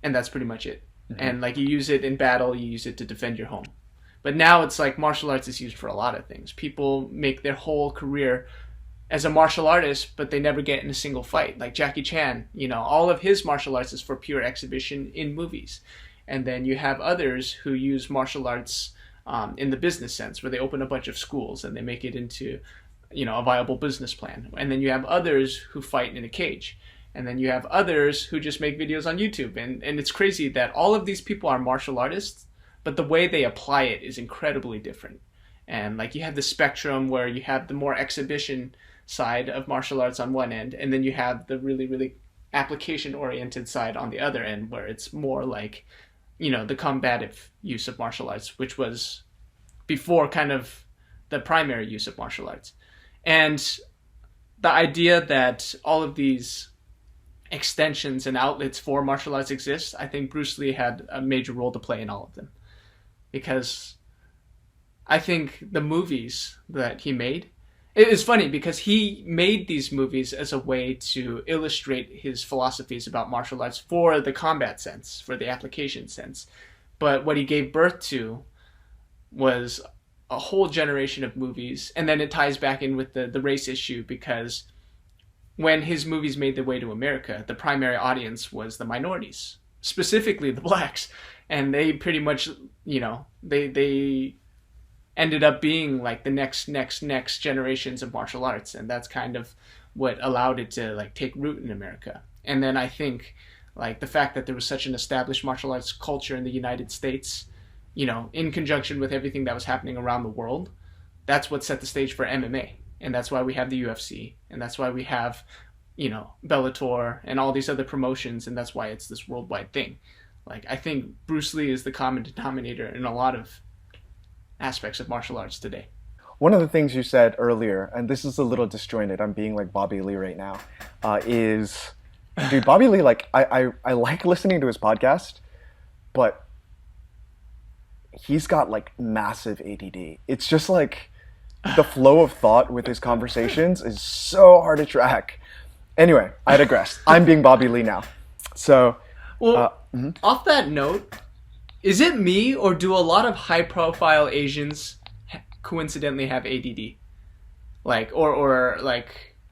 [SPEAKER 1] And that's pretty much it. And like, you use it in battle, you use it to defend your home. But now it's like martial arts is used for a lot of things. People make their whole career as a martial artist, but they never get in a single fight. Like Jackie Chan, all of his martial arts is for pure exhibition in movies. And then you have others who use martial arts in the business sense, where they open a bunch of schools and they make it into, a viable business plan. And then you have others who fight in a cage. And then you have others who just make videos on YouTube. And it's crazy that all of these people are martial artists, but the way they apply it is incredibly different. And like you have the spectrum where you have the more exhibition side of martial arts on one end, and then you have the really, really application-oriented side on the other end, where it's more like, the combative use of martial arts, which was before kind of the primary use of martial arts. And the idea that all of these extensions and outlets for martial arts exist, I think Bruce Lee had a major role to play in all of them. Because I think the movies that he made, it's funny because he made these movies as a way to illustrate his philosophies about martial arts for the combat sense, for the application sense. But what he gave birth to was a whole generation of movies. And then it ties back in with the race issue, because when his movies made their way to America, the primary audience was the minorities, specifically the blacks. And they pretty much, they ended up being like the next generations of martial arts. And that's kind of what allowed it to like take root in America. And then I think like the fact that there was such an established martial arts culture in the United States, in conjunction with everything that was happening around the world, that's what set the stage for MMA. And that's why we have the UFC. And that's why we have, Bellator and all these other promotions. And that's why it's this worldwide thing. Like, I think Bruce Lee is the common denominator in a lot of aspects of martial arts today.
[SPEAKER 2] One of the things you said earlier, and this is a little disjointed, I'm being like Bobby Lee right now, is, dude, Bobby Lee, like, I like listening to his podcast, but he's got like massive ADD. It's just like the flow of thought with his conversations is so hard to track. Anyway, I digress. I'm being Bobby Lee now. So,
[SPEAKER 1] off that note, is it me, or do a lot of high-profile Asians coincidentally have ADD? Like, or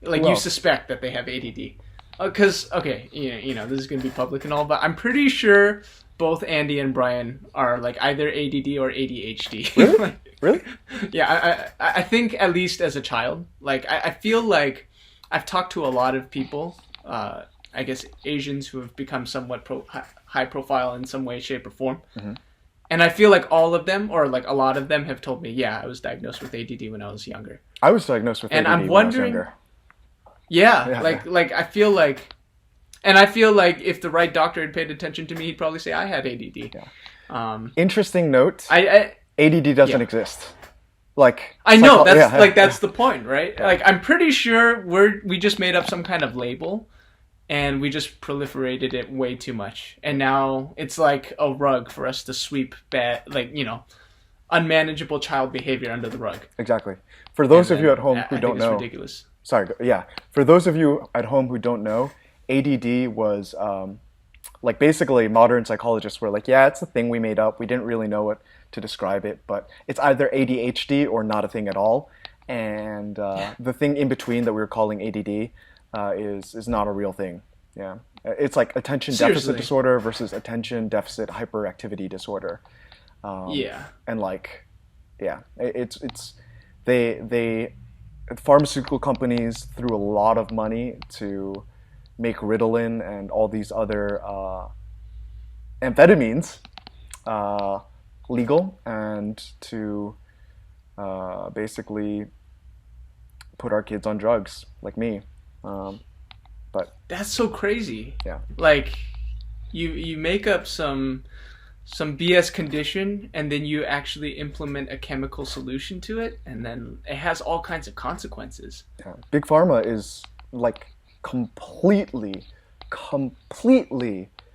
[SPEAKER 1] well, you suspect that they have ADD? Because, okay, this is going to be public and all, but I'm pretty sure both Andy and Brian are like either ADD or ADHD.
[SPEAKER 2] Really? Really?
[SPEAKER 1] Yeah, I think at least as a child. Like, I feel like I've talked to a lot of people, I guess Asians who have become somewhat high profile in some way, shape, or form. Mm-hmm. And I feel like all of them, or like a lot of them, have told me, yeah, I was diagnosed with ADD when I was younger.
[SPEAKER 2] I was diagnosed with ADD
[SPEAKER 1] I'm wondering,
[SPEAKER 2] when I was younger.
[SPEAKER 1] Yeah, like I feel like, and I feel like if the right doctor had paid attention to me, he'd probably say I had ADD.
[SPEAKER 2] Yeah. Interesting note.
[SPEAKER 1] ADD
[SPEAKER 2] doesn't exist. Like,
[SPEAKER 1] I know that's the point, right? Yeah. Like, I'm pretty sure we just made up some kind of label, and we just proliferated it way too much, and now it's like a rug for us to sweep bad, unmanageable child behavior under the rug.
[SPEAKER 2] Exactly. For those of you at home who don't know,
[SPEAKER 1] it's ridiculous.
[SPEAKER 2] Sorry, yeah. For those of you at home who don't know, ADD was basically modern psychologists were like, yeah, it's a thing we made up. We didn't really know what to describe it, but it's either ADHD or not a thing at all. And the thing in between that we were calling ADD is not a real thing. Yeah, it's like attention deficit disorder versus attention deficit hyperactivity disorder. And it's they pharmaceutical companies threw a lot of money to make Ritalin and all these other amphetamines legal, and to basically put our kids on drugs, like me. But
[SPEAKER 1] that's so crazy.
[SPEAKER 2] Yeah.
[SPEAKER 1] Like, you make up some BS condition, and then you actually implement a chemical solution to it, and then it has all kinds of consequences.
[SPEAKER 2] Yeah. Big Pharma is like completely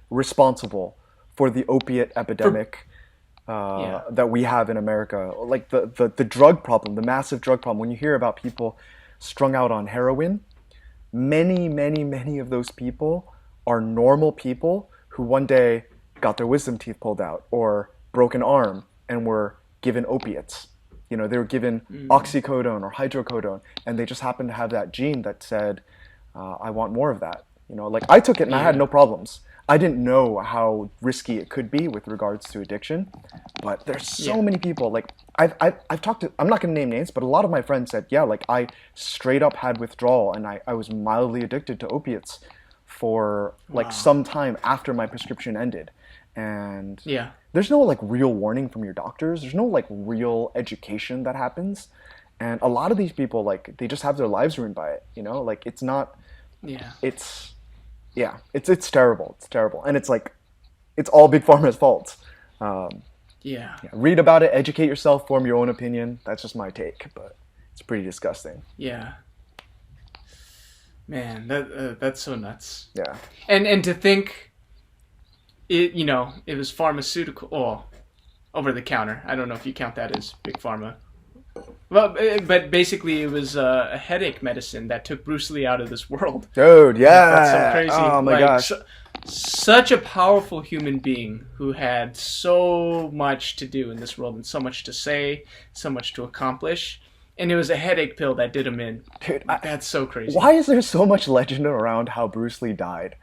[SPEAKER 2] responsible for the opiate epidemic that we have in America. Like the drug problem, the massive drug problem. When you hear about people strung out on heroin, many of those people are normal people who one day got their wisdom teeth pulled out or broke an arm and were given opiates. You know, they were given oxycodone or hydrocodone, and they just happened to have that gene that said, I want more of that. You know, like I took it and I had no problems. I didn't know how risky it could be with regards to addiction, but there's so many people. Like I've talked to, I'm not going to name names, but a lot of my friends said, yeah, like I straight up had withdrawal and I was mildly addicted to opiates for like some time after my prescription ended. And there's no like real warning from your doctors. There's no like real education that happens. And a lot of these people, like, they just have their lives ruined by it, you know? Like, it's not, it's terrible. It's terrible. And it's like, it's all Big Pharma's fault. Read about it, educate yourself, form your own opinion. That's just my take, but it's pretty disgusting.
[SPEAKER 1] Yeah. Man, that's so nuts.
[SPEAKER 2] Yeah.
[SPEAKER 1] And to think, it was pharmaceutical, over the counter. I don't know if you count that as Big Pharma. Well, but basically it was a headache medicine that took Bruce Lee out of this world.
[SPEAKER 2] Dude, yeah.
[SPEAKER 1] That's so crazy.
[SPEAKER 2] Oh my gosh.
[SPEAKER 1] Such a powerful human being who had so much to do in this world and so much to say, so much to accomplish. And it was a headache pill that did him in.
[SPEAKER 2] Dude,
[SPEAKER 1] that's so crazy.
[SPEAKER 2] Why is there so much legend around how Bruce Lee died?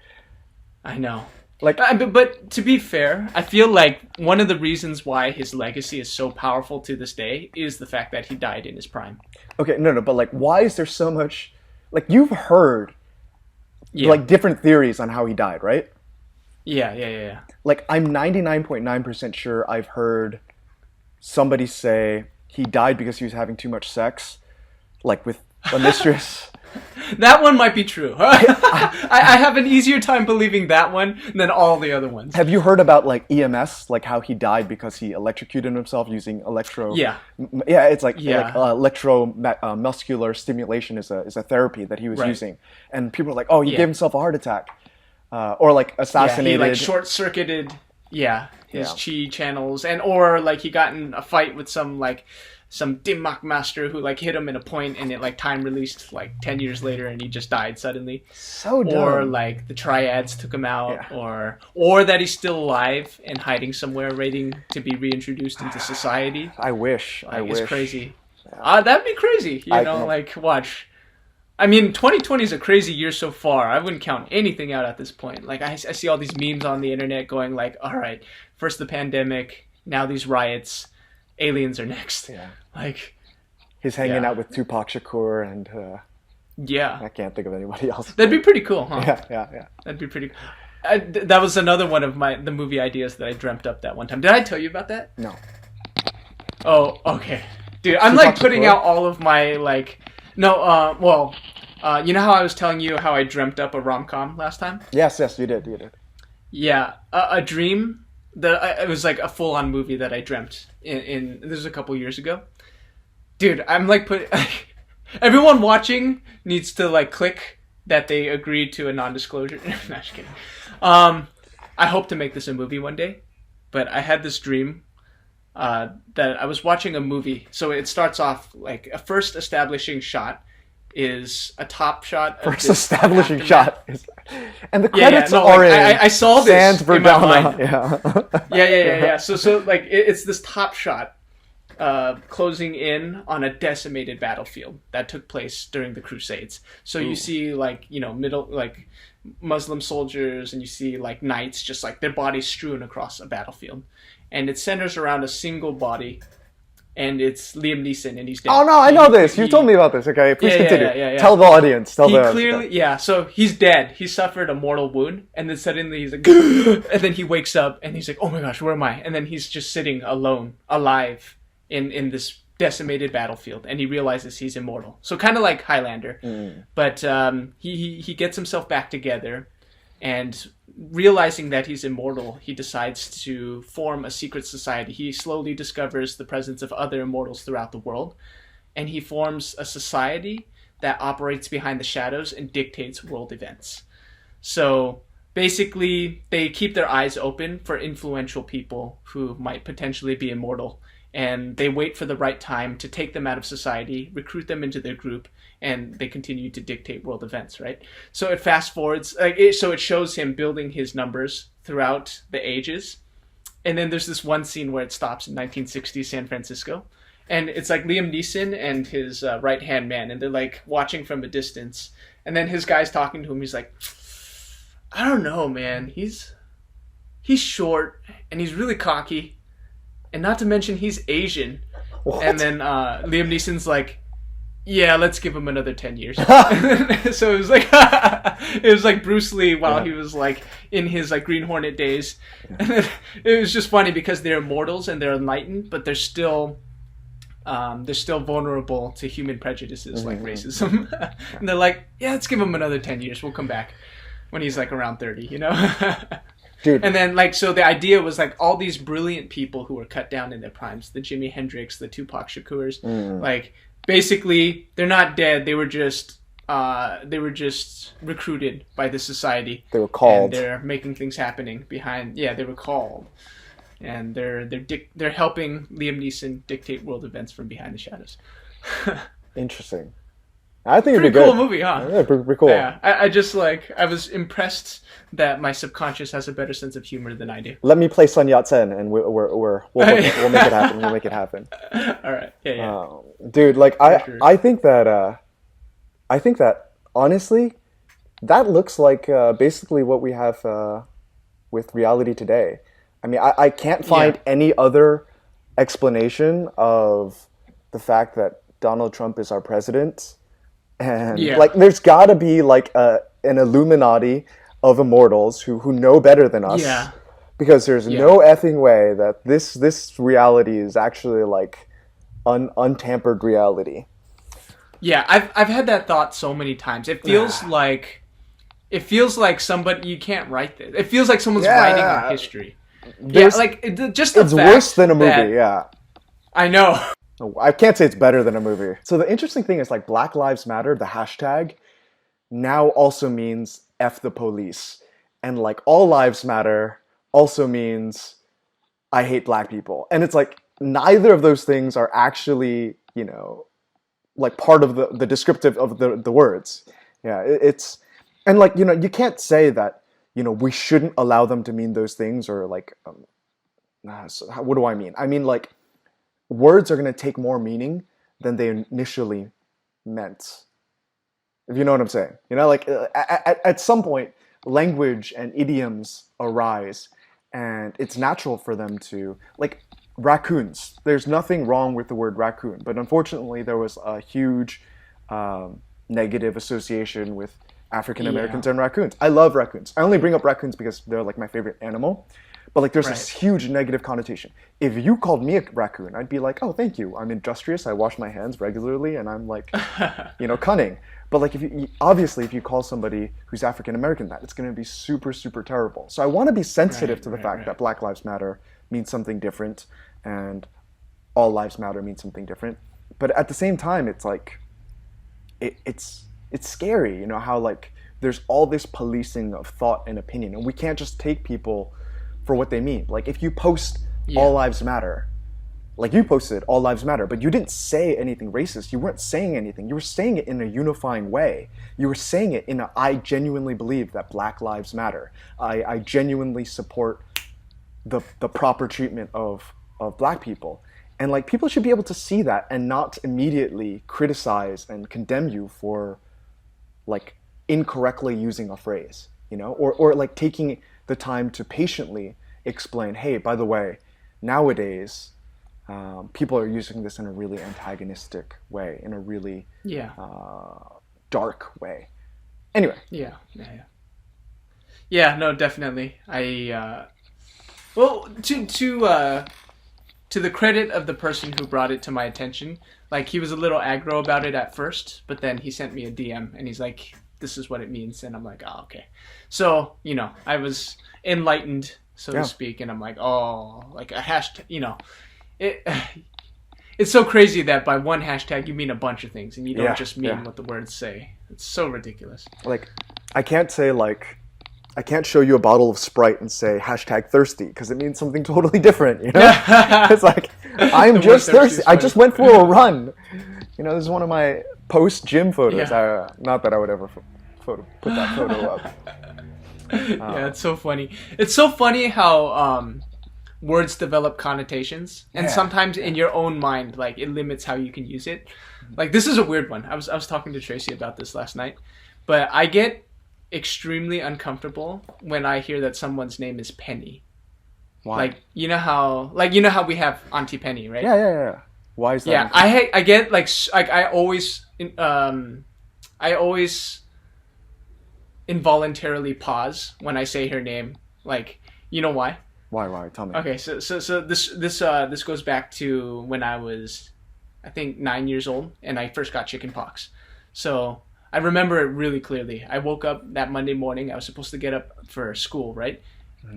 [SPEAKER 1] I know.
[SPEAKER 2] Like,
[SPEAKER 1] but to be fair, I feel like one of the reasons why his legacy is so powerful to this day is the fact that he died in his prime.
[SPEAKER 2] Okay, no, but like, why is there so much? Like, you've heard like different theories on how he died, right?
[SPEAKER 1] Yeah.
[SPEAKER 2] Like, I'm 99.9% sure I've heard somebody say he died because he was having too much sex, like with a mistress.
[SPEAKER 1] That one might be true. I have an easier time believing that one than all the other ones.
[SPEAKER 2] Have you heard about like EMS, like how he died because he electrocuted himself using electro?
[SPEAKER 1] Yeah,
[SPEAKER 2] it's like electromuscular stimulation is a therapy that he was using, and people are like, oh, he gave himself a heart attack, or like assassinated.
[SPEAKER 1] He like short circuited. His chi channels, or like he got in a fight with some Dmah master who like hit him in a point and it like time released like 10 years later and he just died suddenly.
[SPEAKER 2] So dumb.
[SPEAKER 1] Or like the triads took him out, or that he's still alive and hiding somewhere waiting to be reintroduced into society.
[SPEAKER 2] I wish.
[SPEAKER 1] It's crazy. That'd be crazy. Watch. I mean, 2020 is a crazy year so far. I wouldn't count anything out at this point. Like I see all these memes on the internet going like, all right, first the pandemic, now these riots. Aliens are next.
[SPEAKER 2] Yeah.
[SPEAKER 1] Like,
[SPEAKER 2] he's hanging out with Tupac Shakur and I can't think of anybody else.
[SPEAKER 1] That'd be pretty cool, huh?
[SPEAKER 2] Yeah.
[SPEAKER 1] That'd be pretty. That was another one of the movie ideas that I dreamt up that one time. Did I tell you about that?
[SPEAKER 2] No.
[SPEAKER 1] Oh, okay, dude. I'm like putting out all of my like. No, you know how I was telling you how I dreamt up a rom-com last time?
[SPEAKER 2] Yes, you did. Yeah,
[SPEAKER 1] a dream. It was like a full-on movie that I dreamt in this was a couple years ago. Dude, I'm like everyone watching needs to like click that they agreed to a non-disclosure. No, just kidding. I hope to make this a movie one day, but I had this dream that I was watching a movie. So it starts off like a first establishing shot is a top shot.
[SPEAKER 2] First establishing shot. And the credits are in.
[SPEAKER 1] I saw this
[SPEAKER 2] Sans
[SPEAKER 1] in my mind.
[SPEAKER 2] Yeah.
[SPEAKER 1] So like it's this top shot closing in on a decimated battlefield that took place during the Crusades. So you see like, middle like Muslim soldiers and you see like knights just like their bodies strewn across a battlefield. And it centers around a single body. And it's Liam Neeson, and he's dead.
[SPEAKER 2] Oh no, I know this. You told me about this. Okay, please continue.
[SPEAKER 1] Yeah.
[SPEAKER 2] Tell the audience.
[SPEAKER 1] So he's dead. He suffered a mortal wound, and then suddenly he's like, and then he wakes up, and he's like, oh my gosh, where am I? And then he's just sitting alone, alive, in this decimated battlefield, and he realizes he's immortal. So kind of like Highlander, but he gets himself back together, and realizing that he's immortal, he decides to form a secret society. He slowly discovers the presence of other immortals throughout the world, and he forms a society that operates behind the shadows and dictates world events. So basically, they keep their eyes open for influential people who might potentially be immortal, and they wait for the right time to take them out of society, recruit them into their group, and they continue to dictate world events, right? So it fast forwards, so it shows him building his numbers throughout the ages. And then there's this one scene where it stops in 1960 San Francisco, and it's like Liam Neeson and his right hand man, and they're like watching from a distance, and then his guy's talking to him. He's like, I don't know, man. He's short and he's really cocky, and not to mention he's Asian.
[SPEAKER 2] What?
[SPEAKER 1] And then Liam Neeson's like, yeah, let's give him another 10 years. So it was like Bruce Lee while he was like in his like Green Hornet days. And then it was just funny because they're immortals and they're enlightened, but they're still vulnerable to human prejudices like racism. And they're like, yeah, let's give him another 10 years. We'll come back when he's like around 30, you know?
[SPEAKER 2] Dude.
[SPEAKER 1] And then like, so the idea was like all these brilliant people who were cut down in their primes, the Jimi Hendrix, the Tupac Shakurs, like basically they're not dead. They were just recruited by the society.
[SPEAKER 2] They were called.
[SPEAKER 1] And they're making things happening behind. Yeah, they were called. And they're helping Liam Neeson dictate world events from behind the shadows.
[SPEAKER 2] Interesting. I think
[SPEAKER 1] pretty
[SPEAKER 2] it'd be
[SPEAKER 1] cool
[SPEAKER 2] good.
[SPEAKER 1] movie, huh?
[SPEAKER 2] Yeah, pretty cool.
[SPEAKER 1] Yeah, I just like I was impressed that my subconscious has a better sense of humor than I do.
[SPEAKER 2] Let me play Sun Yat-sen, and we'll make it happen. We'll make it happen.
[SPEAKER 1] All right. Yeah.
[SPEAKER 2] Dude, like
[SPEAKER 1] sure.
[SPEAKER 2] I think that honestly, that looks like basically what we have with reality today. I mean, I can't find any other explanation of the fact that Donald Trump is our president. And like, there's got to be like an Illuminati of immortals who know better than us.
[SPEAKER 1] Yeah.
[SPEAKER 2] Because there's no effing way that this reality is actually like untampered reality.
[SPEAKER 1] Yeah, I've had that thought so many times. It feels like somebody, you can't write this. It feels like someone's writing our history. Just the
[SPEAKER 2] it's
[SPEAKER 1] fact
[SPEAKER 2] worse than a movie.
[SPEAKER 1] that, I know.
[SPEAKER 2] I can't say it's better than a movie. So the interesting thing is like Black Lives Matter, the hashtag, now also means F the police. And like All Lives Matter also means I hate black people. And it's like neither of those things are actually, you know, like part of the descriptive of the words. Yeah, it's, and like, you know, you can't say that, you know, we shouldn't allow them to mean those things or like, so what do I mean? I mean like, words are going to take more meaning than they initially meant. If you know what I'm saying. You know, like at some point, language and idioms arise, and it's natural for them to, like raccoons. There's nothing wrong with the word raccoon, but unfortunately there was a huge negative association with African Americans and raccoons. I love raccoons. I only bring up raccoons because they're like my favorite animal. But like there's this huge negative connotation. If you called me a raccoon, I'd be like, oh, thank you. I'm industrious. I wash my hands regularly, and I'm like, you know, cunning. But like if you call somebody who's African American that, it's going to be super, super terrible. So I want to be sensitive to the fact that Black Lives Matter means something different, and All Lives Matter means something different. But at the same time, it's like, it's scary, you know, how like there's all this policing of thought and opinion, and we can't just take people for what they mean. Like if you post All Lives Matter, like you posted All Lives Matter, but you didn't say anything racist. You weren't saying anything. You were saying it in a unifying way. You were saying it in a, I genuinely believe that Black Lives Matter. I genuinely support the proper treatment of black people. And like people should be able to see that and not immediately criticize and condemn you for like incorrectly using a phrase, you know, or like taking the time to patiently explain, hey, by the way, nowadays, people are using this in a really antagonistic way, in a really dark way. Anyway.
[SPEAKER 1] Yeah, no, definitely. Well, to the credit of the person who brought it to my attention, like he was a little aggro about it at first, but then he sent me a DM and he's like, this is what it means. And I'm like, oh, okay. So, you know, I was enlightened, so to speak. And I'm like, oh, like a hashtag, you know, it's so crazy that by one hashtag you mean a bunch of things and you don't just mean what the words say. It's so ridiculous.
[SPEAKER 2] Like, I can't show you a bottle of Sprite and say hashtag thirsty because it means something totally different, you know? It's like, I'm just thirsty. I just went for a run. You know, this is one of my post-gym photos. Not that I would ever put that photo up.
[SPEAKER 1] Yeah, it's so funny. It's so funny how words develop connotations, and sometimes in your own mind, like it limits how you can use it. Like this is a weird one. I was talking to Tracy about this last night, but I get extremely uncomfortable when I hear that someone's name is Penny.
[SPEAKER 2] Why?
[SPEAKER 1] Like you know how we have Auntie Penny, right?
[SPEAKER 2] Yeah. Why is that?
[SPEAKER 1] Yeah, I get like I always involuntarily pause when I say her name. Like, you know why?
[SPEAKER 2] Why? Tell me.
[SPEAKER 1] Okay, so this goes back to when I was, I think, 9 years old, and I first got chicken pox. So I remember it really clearly. I woke up that Monday morning. I was supposed to get up for school, right?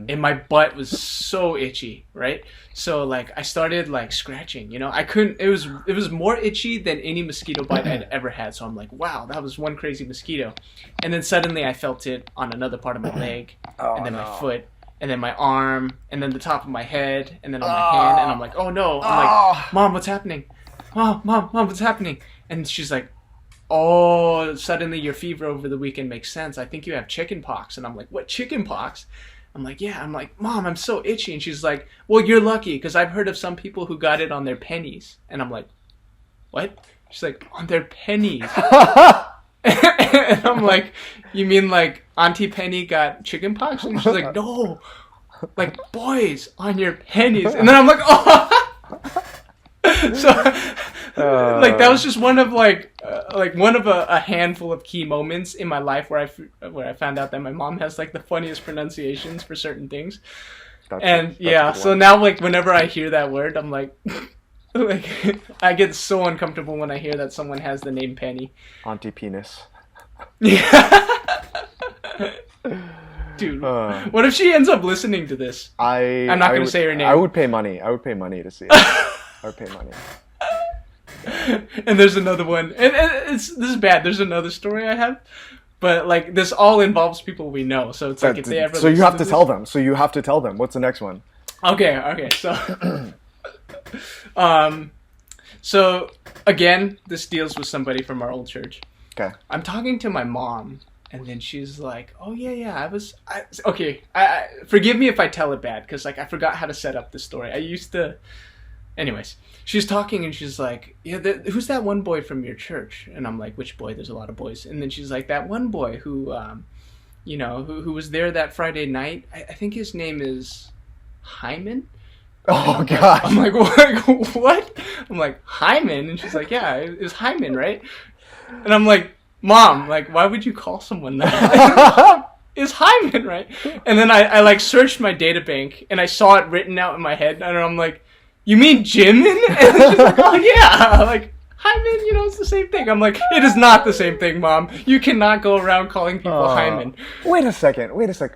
[SPEAKER 1] And my butt was so itchy, right? So like I started like scratching, I couldn't. It was more itchy than any mosquito bite I'd ever had. So I'm like, wow, that was one crazy mosquito. And then suddenly I felt it on another part of my leg, and then my foot, and then my arm, and then the top of my head, and then on my hand. And I'm like, oh no! I'm like, Mom, what's happening? Mom, what's happening? And she's like, oh, suddenly your fever over the weekend makes sense. I think you have chicken pox. And I'm like, what, chicken pox? I'm like, yeah. I'm like, Mom, I'm so itchy. And she's like, well, you're lucky because I've heard of some people who got it on their pennies. And I'm like, what? She's like, on their pennies. And I'm like, you mean like Auntie Penny got chicken pox? And she's like, no, like boys on your pennies. And then I'm like, oh. So like that was just one of a handful of key moments in my life where I found out that my mom has like the funniest pronunciations for certain things. That's so now like whenever I hear that word, I'm like like I get so uncomfortable when I hear that someone has the name Penny.
[SPEAKER 2] Auntie Penis.
[SPEAKER 1] Yeah. Dude, what if she ends up listening to this? I'm not going to say her name.
[SPEAKER 2] I would pay money. To see it. I would pay money.
[SPEAKER 1] And there's another one, and this is bad. There's another story I have, but like this all involves people we know. So it's like if they ever.
[SPEAKER 2] So you have to tell them. What's the next one?
[SPEAKER 1] Okay. So, so again, this deals with somebody from our old church.
[SPEAKER 2] Okay.
[SPEAKER 1] I'm talking to my mom, and then she's like, "Oh yeah, okay. Forgive me if I tell it bad, because like I forgot how to set up the story. I used to." Anyways, she's talking and she's like, yeah, who's that one boy from your church? And I'm like, which boy? There's a lot of boys. And then she's like, that one boy who, who was there that Friday night. I think his name is Hyman.
[SPEAKER 2] Oh, God.
[SPEAKER 1] I'm like, what? I'm like, Hyman? And she's like, yeah, it was Hyman, right? And I'm like, Mom, like, why would you call someone that? It's Hyman, right? And then I like searched my data bank and I saw it written out in my head. And I'm like, you mean Jimin? And she's like, oh yeah, like Hyman, it's the same thing. I'm like, it is not the same thing, Mom. You cannot go around calling people Hyman.
[SPEAKER 2] Wait a second.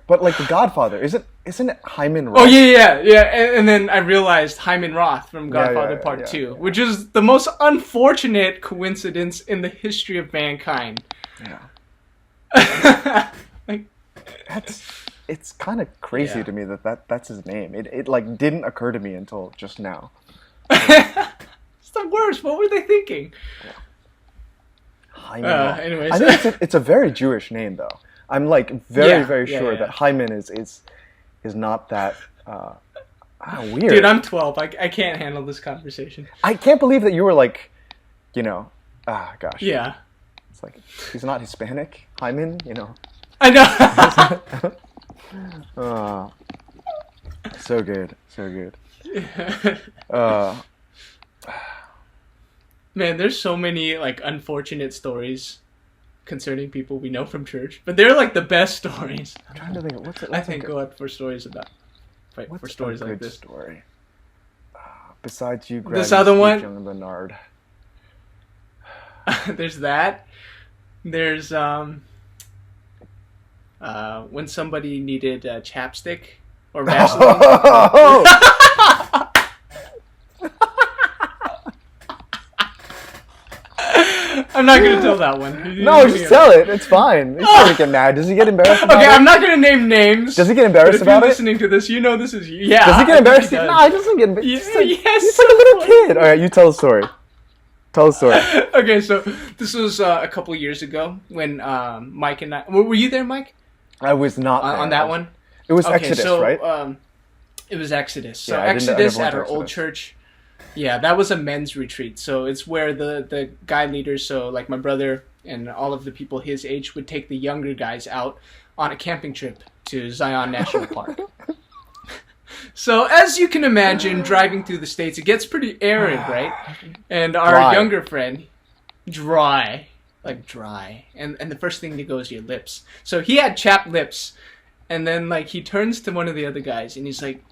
[SPEAKER 2] But like The Godfather, isn't it Hyman Roth?
[SPEAKER 1] Oh yeah. And then I realized Hyman Roth from Godfather Part 2, which is the most unfortunate coincidence in the history of mankind.
[SPEAKER 2] Yeah. Like it's kind of crazy to me that's his name. It like didn't occur to me until just now.
[SPEAKER 1] It's the worst. What were they thinking?
[SPEAKER 2] Hyman.
[SPEAKER 1] Anyways,
[SPEAKER 2] I think it's a very Jewish name though. I'm like very sure that Hyman is not that weird.
[SPEAKER 1] Dude, I'm 12. I can't handle this conversation.
[SPEAKER 2] I can't believe that you were like, gosh.
[SPEAKER 1] Yeah.
[SPEAKER 2] It's like he's not Hispanic, Hyman.
[SPEAKER 1] I know.
[SPEAKER 2] So good.
[SPEAKER 1] Man, there's so many like unfortunate stories concerning people we know from church, but they're like the best stories.
[SPEAKER 2] I'm trying to think of
[SPEAKER 1] I think go out for stories about for stories like this.
[SPEAKER 2] Story? Besides you,
[SPEAKER 1] this other one,
[SPEAKER 2] young Bernard.
[SPEAKER 1] There's that. There's when somebody needed chapstick or Vaseline. I'm not gonna tell that one.
[SPEAKER 2] No, just tell it. It's fine. He's not gonna get mad. Does he get embarrassed about it?
[SPEAKER 1] Okay, I'm not gonna name names.
[SPEAKER 2] Does he get embarrassed about it?
[SPEAKER 1] If you're listening to this, you know this is you. Yeah.
[SPEAKER 2] Does he get embarrassed? No, he doesn't get embarrassed.
[SPEAKER 1] Yes,
[SPEAKER 2] he's like a little kid. All right, you tell the story.
[SPEAKER 1] Okay, so this was a couple years ago when Mike and I... Were you there, Mike?
[SPEAKER 2] I was not there.
[SPEAKER 1] On that one?
[SPEAKER 2] It was Exodus, right?
[SPEAKER 1] It was Exodus. So
[SPEAKER 2] Yeah, I
[SPEAKER 1] Exodus
[SPEAKER 2] never went
[SPEAKER 1] at
[SPEAKER 2] to
[SPEAKER 1] our old
[SPEAKER 2] Exodus.
[SPEAKER 1] church. Yeah, that was a men's retreat. So it's where the guy leaders, so like my brother and all of the people his age, would take the younger guys out on a camping trip to Zion National Park. So as you can imagine, driving through the States, it gets pretty arid, right? And our
[SPEAKER 2] Dry.
[SPEAKER 1] younger friend, dry. And the first thing that goes to your lips. So he had chapped lips. And then like he turns to one of the other guys and he's like,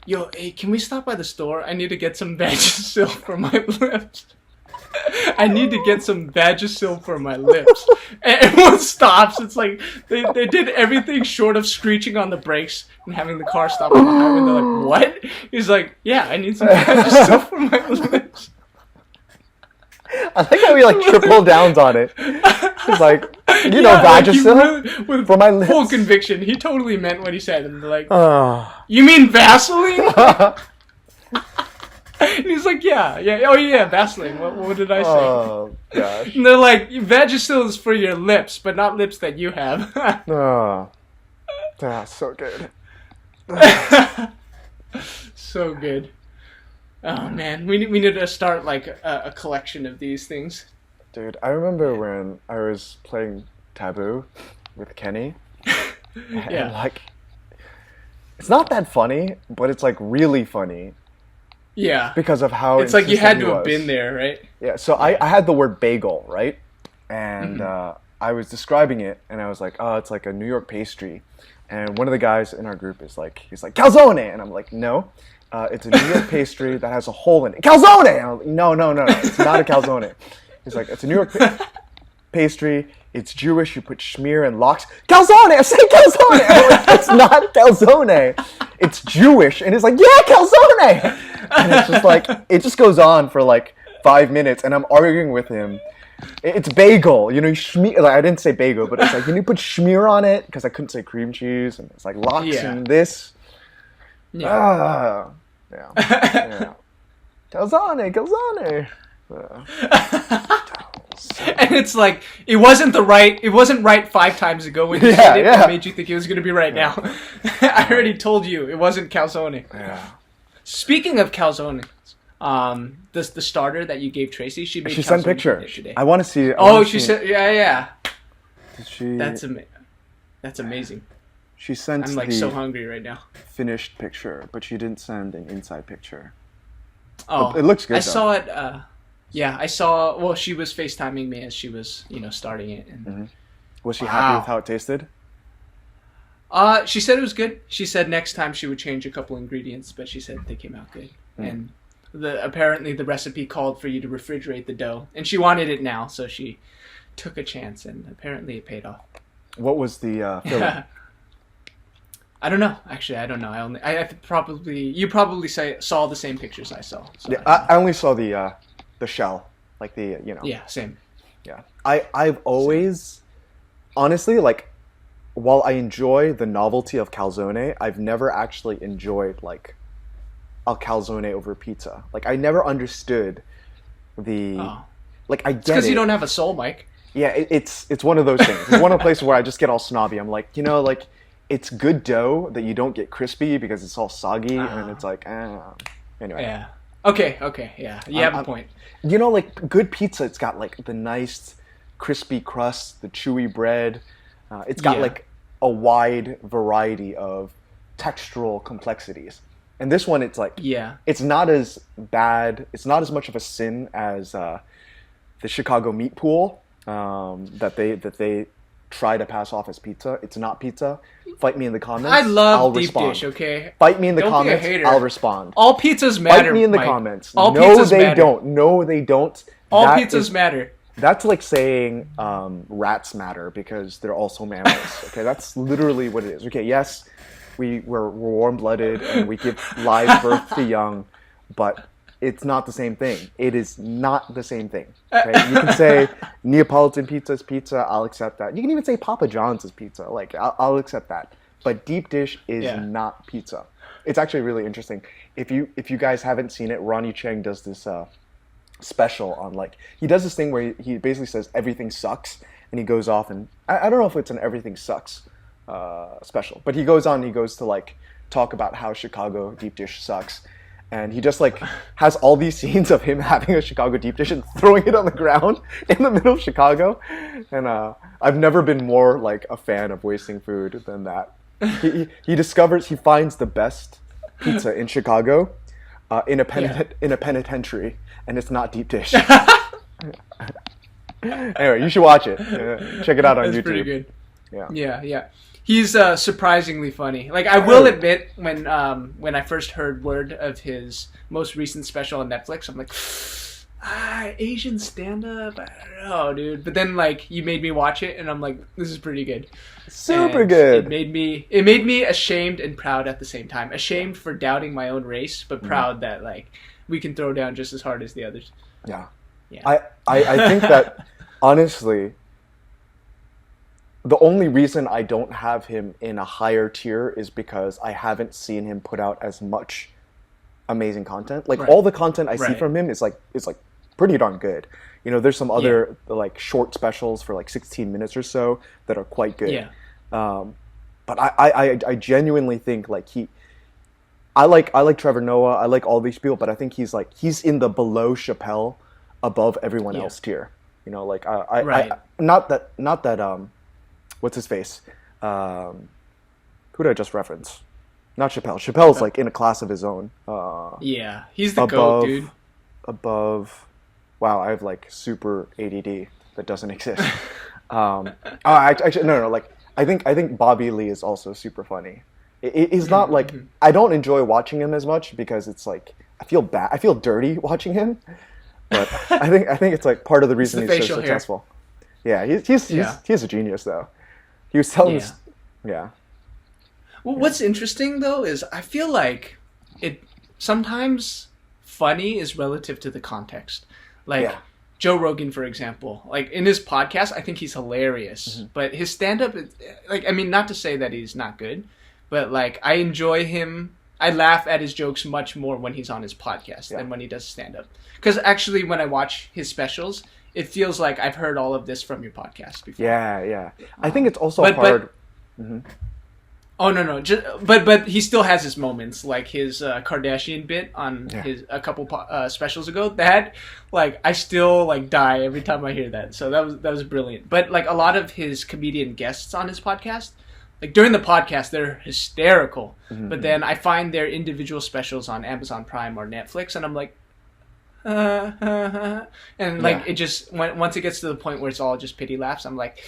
[SPEAKER 1] yo, hey, can we stop by the store? I need to get some Vagisil for my lips. I need to get some Vagisil for my lips. And everyone stops. It's like they did everything short of screeching on the brakes and having the car stop on the highway. And they're like, what? He's like, yeah, I need some Vagisil for my lips.
[SPEAKER 2] I like how he like triple downs on it. He's like, you know,
[SPEAKER 1] like, he
[SPEAKER 2] Vagisil
[SPEAKER 1] really, with
[SPEAKER 2] for my lips.
[SPEAKER 1] full conviction, he totally meant what he said. And they're like,
[SPEAKER 2] Oh.
[SPEAKER 1] you mean Vaseline? And he's like, yeah, oh yeah, Vaseline. What did I say?
[SPEAKER 2] Oh gosh.
[SPEAKER 1] And they're like, Vagisil is for your lips, but not lips that you have.
[SPEAKER 2] Oh. That's so good.
[SPEAKER 1] So good. Oh man, we need to start like a collection of these things.
[SPEAKER 2] Dude, I remember when I was playing Taboo with Kenny. And
[SPEAKER 1] Yeah.
[SPEAKER 2] like, it's not that funny, but it's like really funny
[SPEAKER 1] Yeah.
[SPEAKER 2] because of how
[SPEAKER 1] It's like you
[SPEAKER 2] insistent
[SPEAKER 1] had
[SPEAKER 2] he
[SPEAKER 1] to have
[SPEAKER 2] was.
[SPEAKER 1] been there, right?
[SPEAKER 2] Yeah, so I had the word bagel, right? And I was describing it, and I was like, oh, it's like a New York pastry. And one of the guys in our group is like, he's like, calzone! And I'm like, no, it's a New York pastry that has a hole in it. Calzone! And I'm like, no, it's not a calzone. He's like, it's a New York pastry. It's Jewish. You put schmear and lox. Calzone! I say calzone! I'm like, it's not calzone. It's Jewish. And he's like, yeah, calzone! And it's just like, it just goes on for like 5 minutes, and I'm arguing with him. It's bagel, you know. Schmear, like, I didn't say bagel, but it's like, can you put schmear on it? Because I couldn't say cream cheese, and it's like lox and this.
[SPEAKER 1] Yeah.
[SPEAKER 2] Yeah. Calzone.
[SPEAKER 1] And it's like it wasn't right 5 times ago when you said it that made you think it was going to be right now. I already told you it wasn't calzone.
[SPEAKER 2] Yeah.
[SPEAKER 1] Speaking of calzone, the starter that you gave Tracy, she made.
[SPEAKER 2] She sent a picture.
[SPEAKER 1] Today.
[SPEAKER 2] I want to see it.
[SPEAKER 1] Oh, she said, yeah.
[SPEAKER 2] Did she?
[SPEAKER 1] That's amazing.
[SPEAKER 2] She sent
[SPEAKER 1] I'm like
[SPEAKER 2] the
[SPEAKER 1] so hungry right now.
[SPEAKER 2] finished picture, but she didn't send an inside picture.
[SPEAKER 1] Oh,
[SPEAKER 2] it looks good.
[SPEAKER 1] I saw it. Yeah, I saw. Well, she was FaceTiming me as she was, starting it. And,
[SPEAKER 2] Was she happy with how it tasted?
[SPEAKER 1] She said it was good. She said next time she would change a couple ingredients, but she said they came out good. And apparently the recipe called for you to refrigerate the dough, and she wanted it now, so she took a chance, and apparently it paid off.
[SPEAKER 2] What was the filling?
[SPEAKER 1] I don't know. Actually, I don't know. You probably saw the same pictures I saw. So
[SPEAKER 2] Yeah, I only saw the shell, like the
[SPEAKER 1] Yeah, same.
[SPEAKER 2] Yeah, I've always, honestly, like, while I enjoy the novelty of calzone, I've never actually enjoyed like a calzone over pizza. Like, I never understood like, I get it.
[SPEAKER 1] Because you don't have a soul, Mike.
[SPEAKER 2] Yeah, it's one of those things. It's one of the places where I just get all snobby. I'm like, like, it's good dough that you don't get crispy because it's all soggy, and it's like, anyway.
[SPEAKER 1] Yeah. Okay, yeah. You have a point.
[SPEAKER 2] Like, good pizza, it's got like the nice crispy crust, the chewy bread. It's got like a wide variety of textural complexities. And this one, it's like, it's not as bad. It's not as much of a sin as the Chicago meat pool that they try to pass off as pizza. It's not pizza. Fight me in the comments.
[SPEAKER 1] I love
[SPEAKER 2] I'll
[SPEAKER 1] deep
[SPEAKER 2] respond.
[SPEAKER 1] dish. Okay.
[SPEAKER 2] Fight me in the
[SPEAKER 1] Don't
[SPEAKER 2] comments.
[SPEAKER 1] be a hater.
[SPEAKER 2] I'll respond.
[SPEAKER 1] All pizzas matter.
[SPEAKER 2] Fight me in the
[SPEAKER 1] Mike.
[SPEAKER 2] comments.
[SPEAKER 1] All
[SPEAKER 2] No,
[SPEAKER 1] pizzas
[SPEAKER 2] they
[SPEAKER 1] matter.
[SPEAKER 2] don't. No, they don't.
[SPEAKER 1] All
[SPEAKER 2] That
[SPEAKER 1] pizzas
[SPEAKER 2] is-
[SPEAKER 1] matter.
[SPEAKER 2] That's like saying rats matter because they're also mammals. Okay, that's literally what it is. Okay, yes, we're warm-blooded and we give live birth to young, but it's not the same thing. It is not the same thing. Okay? You can say Neapolitan pizza is pizza. I'll accept that. You can even say Papa John's is pizza. Like, I'll accept that. But deep dish is not pizza. It's actually really interesting. If you guys haven't seen it, Ronnie Chang does this special on, like, he does this thing where he basically says everything sucks, and he goes off and I don't know if it's an everything sucks special, but he goes to like talk about how Chicago deep dish sucks. And he just like has all these scenes of him having a Chicago deep dish and throwing it on the ground in the middle of Chicago. And I've never been more like a fan of wasting food than that. He finds the best pizza in Chicago in a penitentiary, and it's not deep dish. Anyway, you should watch it. Check it out on YouTube.
[SPEAKER 1] That's pretty good.
[SPEAKER 2] Yeah.
[SPEAKER 1] He's surprisingly funny. Like, I will admit, when I first heard word of his most recent special on Netflix, I'm like, Asian stand-up? I don't know, dude. But then, like, you made me watch it, and I'm like, this is pretty good.
[SPEAKER 2] Super good.
[SPEAKER 1] It made me ashamed and proud at the same time. Ashamed for doubting my own race, but proud that, like, we can throw down just as hard as the others.
[SPEAKER 2] Yeah. I think that, honestly, the only reason I don't have him in a higher tier is because I haven't seen him put out as much amazing content. Like, all the content I see from him is like pretty darn good. You know, there's some other like short specials for like 16 minutes or so that are quite good.
[SPEAKER 1] Yeah.
[SPEAKER 2] But I genuinely think like I like Trevor Noah, I like all these people, but I think he's in the below Chappelle, above everyone else tier. You know, like I not that what's his face? Who did I just reference? Not Chappelle. Chappelle's like in a class of his own.
[SPEAKER 1] He's the GOAT, dude.
[SPEAKER 2] Above, wow, I have like super ADD that doesn't exist. Actually, no. Like, I think Bobby Lee is also super funny. He's not like, I don't enjoy watching him as much because it's like I feel bad. I feel dirty watching him. But I think it's like part of the reason he's so successful. Yeah, he's a genius though. He was telling us, Well,
[SPEAKER 1] what's interesting though is I feel like it sometimes funny is relative to the context. Like Joe Rogan, for example, like in his podcast, I think he's hilarious, but his stand-up, like, I mean, not to say that he's not good, but like I enjoy him. I laugh at his jokes much more when he's on his podcast than when he does stand-up. Because actually, when I watch his specials, it feels like I've heard all of this from your podcast before.
[SPEAKER 2] Yeah. I think it's also hard.
[SPEAKER 1] Oh no! But he still has his moments, like his Kardashian bit on a couple specials ago. That, like, I still like die every time I hear that. So that was brilliant. But like a lot of his comedian guests on his podcast, like during the podcast, they're hysterical. But then I find their individual specials on Amazon Prime or Netflix, and I'm like, and like it just once it gets to the point where it's all just pity laughs, I'm like,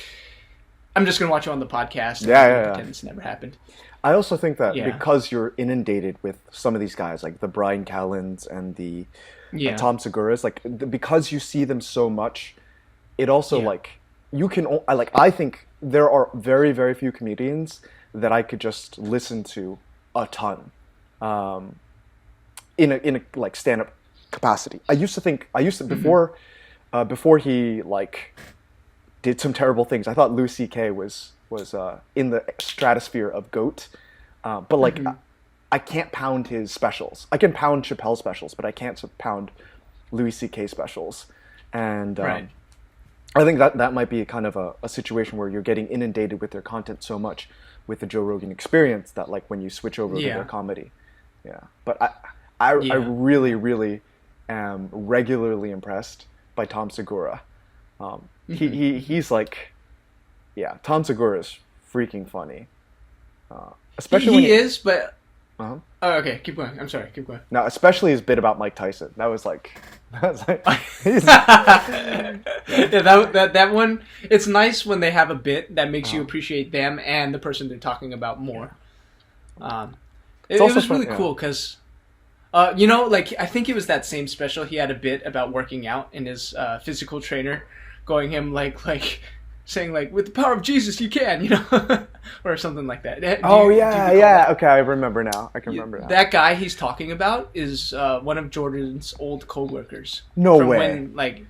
[SPEAKER 1] I'm just gonna watch you on the podcast. And pretend it's never happened.
[SPEAKER 2] I also think that because you're inundated with some of these guys, like the Brian Callens and the Tom Segura's, like because you see them so much, it also like you can. I think there are very, very few comedians that I could just listen to a ton, in a like stand-up capacity. I used to before he like did some terrible things. I thought Louis C.K. was in the stratosphere of GOAT, but like I can't pound his specials. I can pound Chappelle specials, but I can't pound Louis C.K. specials. And I think that might be kind of a situation where you're getting inundated with their content so much with the Joe Rogan Experience that like when you switch over to their comedy, But I really, really am regularly impressed by Tom Segura. He's like, Tom Segura is freaking funny. Especially
[SPEAKER 1] Oh, okay, keep going. I'm sorry, keep going.
[SPEAKER 2] No, especially his bit about Mike Tyson. That was like
[SPEAKER 1] that one. It's nice when they have a bit that makes you appreciate them and the person they're talking about more. It was really cool because, you know, like I think it was that same special. He had a bit about working out and his physical trainer going him like saying like, with the power of Jesus you can, you know, or something like that.
[SPEAKER 2] Okay, I remember now. I can remember now.
[SPEAKER 1] That guy he's talking about is one of Jordan's old co-workers.
[SPEAKER 2] No way.
[SPEAKER 1] When, like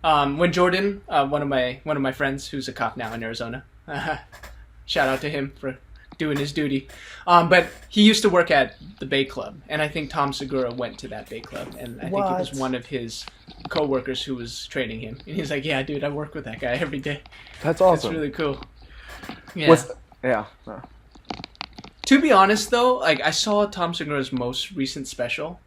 [SPEAKER 1] when Jordan, one of my friends who's a cop now in Arizona, shout out to him for doing his duty. But he used to work at the Bay Club, and I think Tom Segura went to that Bay Club, and I think it was one of his co-workers who was training him. And he's like, yeah, dude, I work with that guy every day.
[SPEAKER 2] That's awesome.
[SPEAKER 1] It's really cool. Yeah. To be honest, though, like I saw Tom Segura's most recent special,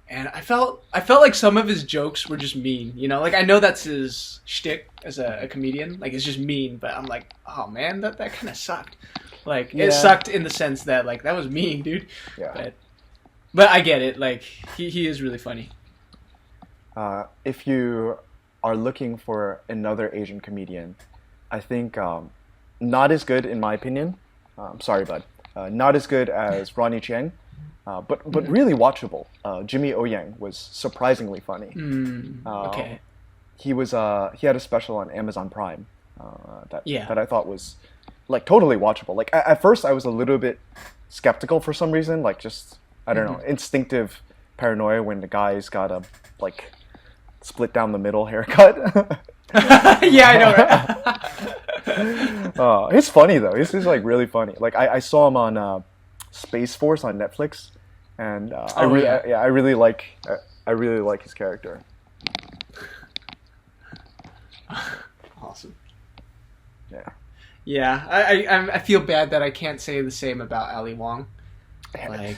[SPEAKER 1] and I felt like some of his jokes were just mean. You know, like I know that's his shtick as a comedian. Like it's just mean, but I'm like, oh man, that kind of sucked. Like it sucked in the sense that like that was mean, dude.
[SPEAKER 2] Yeah.
[SPEAKER 1] But I get it. Like he is really funny.
[SPEAKER 2] If you are looking for another Asian comedian, I think not as good in my opinion. Sorry, bud. Not as good as Ronnie Chieng, but really watchable. Jimmy O Yang was surprisingly funny.
[SPEAKER 1] Okay.
[SPEAKER 2] He had a special on Amazon Prime that I thought was like totally watchable. Like at first I was a little bit skeptical for some reason, like just I don't know, instinctive paranoia when the guy's got a like split down the middle haircut.
[SPEAKER 1] Yeah, I know, right?
[SPEAKER 2] He's funny though. He's like really funny. Like I saw him on Space Force on Netflix, and I really like his character.
[SPEAKER 1] Awesome.
[SPEAKER 2] Yeah.
[SPEAKER 1] Yeah, I feel bad that I can't say the same about Ali Wong. Like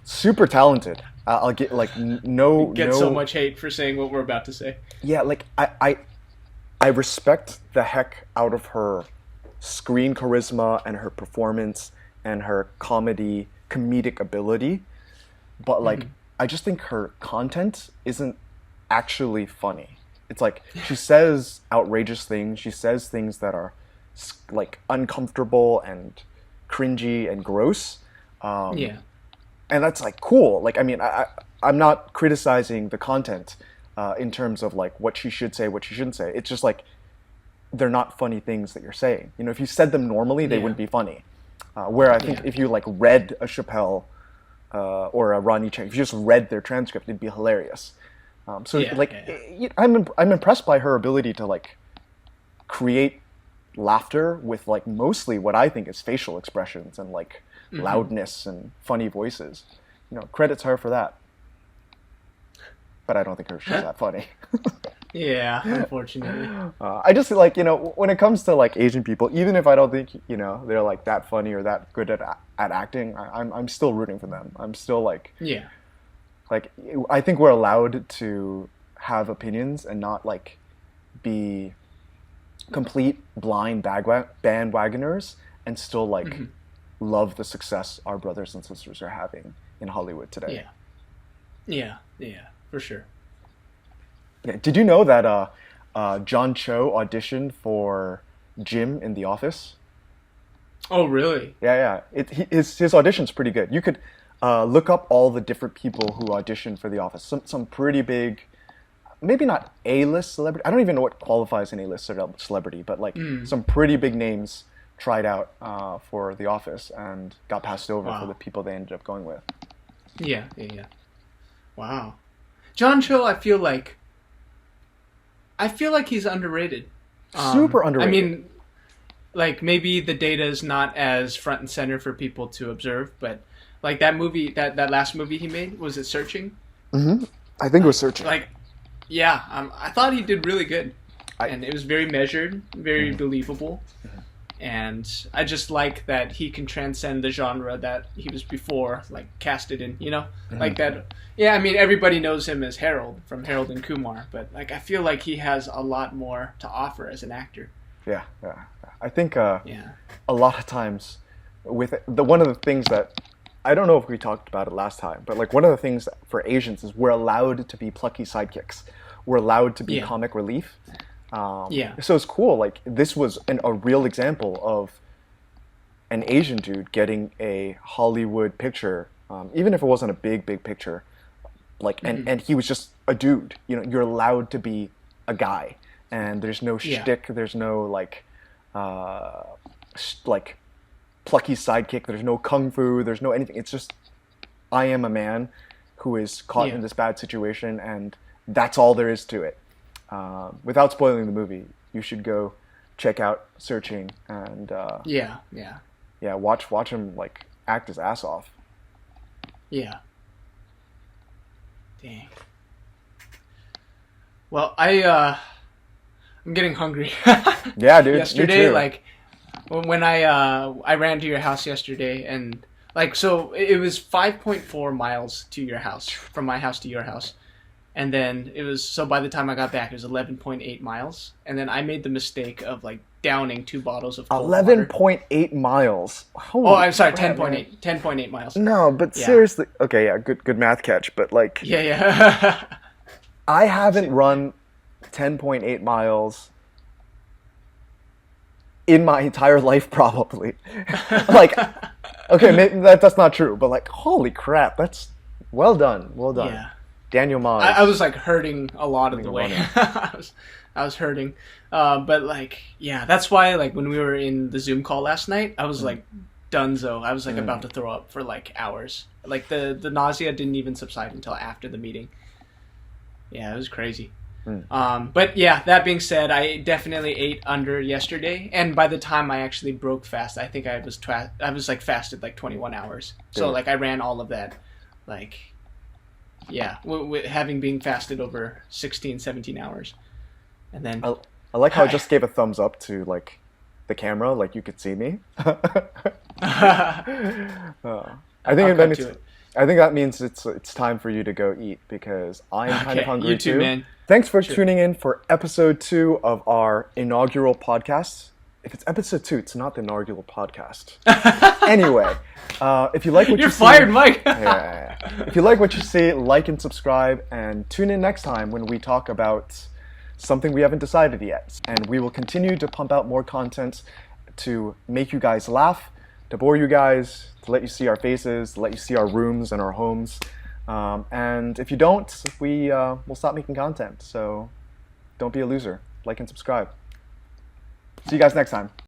[SPEAKER 2] super talented. I'll get like
[SPEAKER 1] so much hate for saying what we're about to say.
[SPEAKER 2] Yeah, like I respect the heck out of her screen charisma and her performance and her comedic ability, but like I just think her content isn't actually funny. It's like she says outrageous things. She says things that are like uncomfortable and cringy and gross. And that's like cool. Like I mean, I'm not criticizing the content in terms of like what she should say, what she shouldn't say. It's just like they're not funny things that you're saying. You know, if you said them normally, they wouldn't be funny. Where I think if you like read a Chappelle or a Ronnie Chang, if you just read their transcript, it'd be hilarious. I'm impressed by her ability to like create laughter with like mostly what I think is facial expressions and like loudness and funny voices. You know, credits her for that. But I don't think she's that funny.
[SPEAKER 1] Yeah, unfortunately.
[SPEAKER 2] I just like, you know, when it comes to like Asian people, even if I don't think, you know, they're like that funny or that good at acting, I'm still rooting for them. I'm still like, like I think we're allowed to have opinions and not like be complete blind bandwagoners and still like love the success our brothers and sisters are having in Hollywood today.
[SPEAKER 1] Yeah, for sure.
[SPEAKER 2] Yeah. Did you know that John Cho auditioned for Jim in The Office?
[SPEAKER 1] Oh, really?
[SPEAKER 2] Yeah. His audition's pretty good. You could look up all the different people who auditioned for The Office. Some pretty big, maybe not A-list celebrity. I don't even know what qualifies an A-list celebrity, but like some pretty big names tried out for The Office and got passed over for the people they ended up going with.
[SPEAKER 1] Yeah. Wow. John Cho, I feel like he's underrated.
[SPEAKER 2] Super underrated.
[SPEAKER 1] I mean, like maybe the data is not as front and center for people to observe, but like that movie, that last movie he made, was it Searching?
[SPEAKER 2] Mm-hmm. I think it was Searching.
[SPEAKER 1] Like, yeah, I thought he did really good, and it was very measured, very believable, and I just like that he can transcend the genre that he was before, like casted in, you know, like that. Yeah, I mean everybody knows him as Harold from Harold and Kumar, but like I feel like he has a lot more to offer as an actor.
[SPEAKER 2] Yeah. I think a lot of times with one of the things that I don't know if we talked about it last time, but like one of the things for Asians is we're allowed to be plucky sidekicks. We're allowed to be comic relief. So it's cool. Like this was a real example of an Asian dude getting a Hollywood picture, even if it wasn't a big picture. Like and he was just a dude. You know, you're allowed to be a guy, and there's no shtick. There's no like plucky sidekick. There's no kung fu. There's no anything. It's just I am a man who is caught in this bad situation, and that's all there is to it. Without spoiling the movie, you should go check out Searching and watch him like act his ass off.
[SPEAKER 1] Yeah. Dang. Well, I'm getting hungry.
[SPEAKER 2] Yeah, dude.
[SPEAKER 1] Yesterday, when I ran to your house yesterday, and like, so it was 5.4 miles to your house, from my house to your house. And then it was, so by the time I got back, it was 11.8 miles. And then I made the mistake of like downing 2 bottles of cold water.
[SPEAKER 2] 11.8 miles. Holy
[SPEAKER 1] Oh, I'm sorry,
[SPEAKER 2] crap,
[SPEAKER 1] 10.8. 10.8 miles.
[SPEAKER 2] No, but
[SPEAKER 1] Yeah.
[SPEAKER 2] seriously, okay, yeah, good math catch, but like,
[SPEAKER 1] Yeah.
[SPEAKER 2] I haven't run 10.8 miles in my entire life, probably. Like, okay, maybe that's not true, but like, holy crap, that's well done.
[SPEAKER 1] Yeah.
[SPEAKER 2] Daniel Maz.
[SPEAKER 1] I was like hurting a lot of the way.
[SPEAKER 2] running.
[SPEAKER 1] I was hurting. But like, yeah, that's why like when we were in the Zoom call last night, I was like donezo. I was like about to throw up for like hours. Like the nausea didn't even subside until after the meeting. Yeah, it was crazy. But yeah, that being said, I definitely ate under yesterday, and by the time I actually broke fast, I think I was like fasted like 21 hours. So like I ran all of that, like, yeah, having been fasted over 16, 17 hours, and then
[SPEAKER 2] I like how I just gave a thumbs up to like the camera, like you could see me. I think that means it's time for you to go eat, because I'm kind of hungry
[SPEAKER 1] you too, man.
[SPEAKER 2] Thanks for tuning in for episode 2 of our inaugural podcast. If it's episode 2, it's not the inaugural podcast. Anyway, if you like what
[SPEAKER 1] You're
[SPEAKER 2] you see...
[SPEAKER 1] fired, Mike!
[SPEAKER 2] Yeah. If you like what you see, like and subscribe, and tune in next time when we talk about something we haven't decided yet. And we will continue to pump out more content to make you guys laugh, to bore you guys, to let you see our faces, to let you see our rooms and our homes. And if you don't, we'll stop making content. So don't be a loser. Like and subscribe. See you guys next time.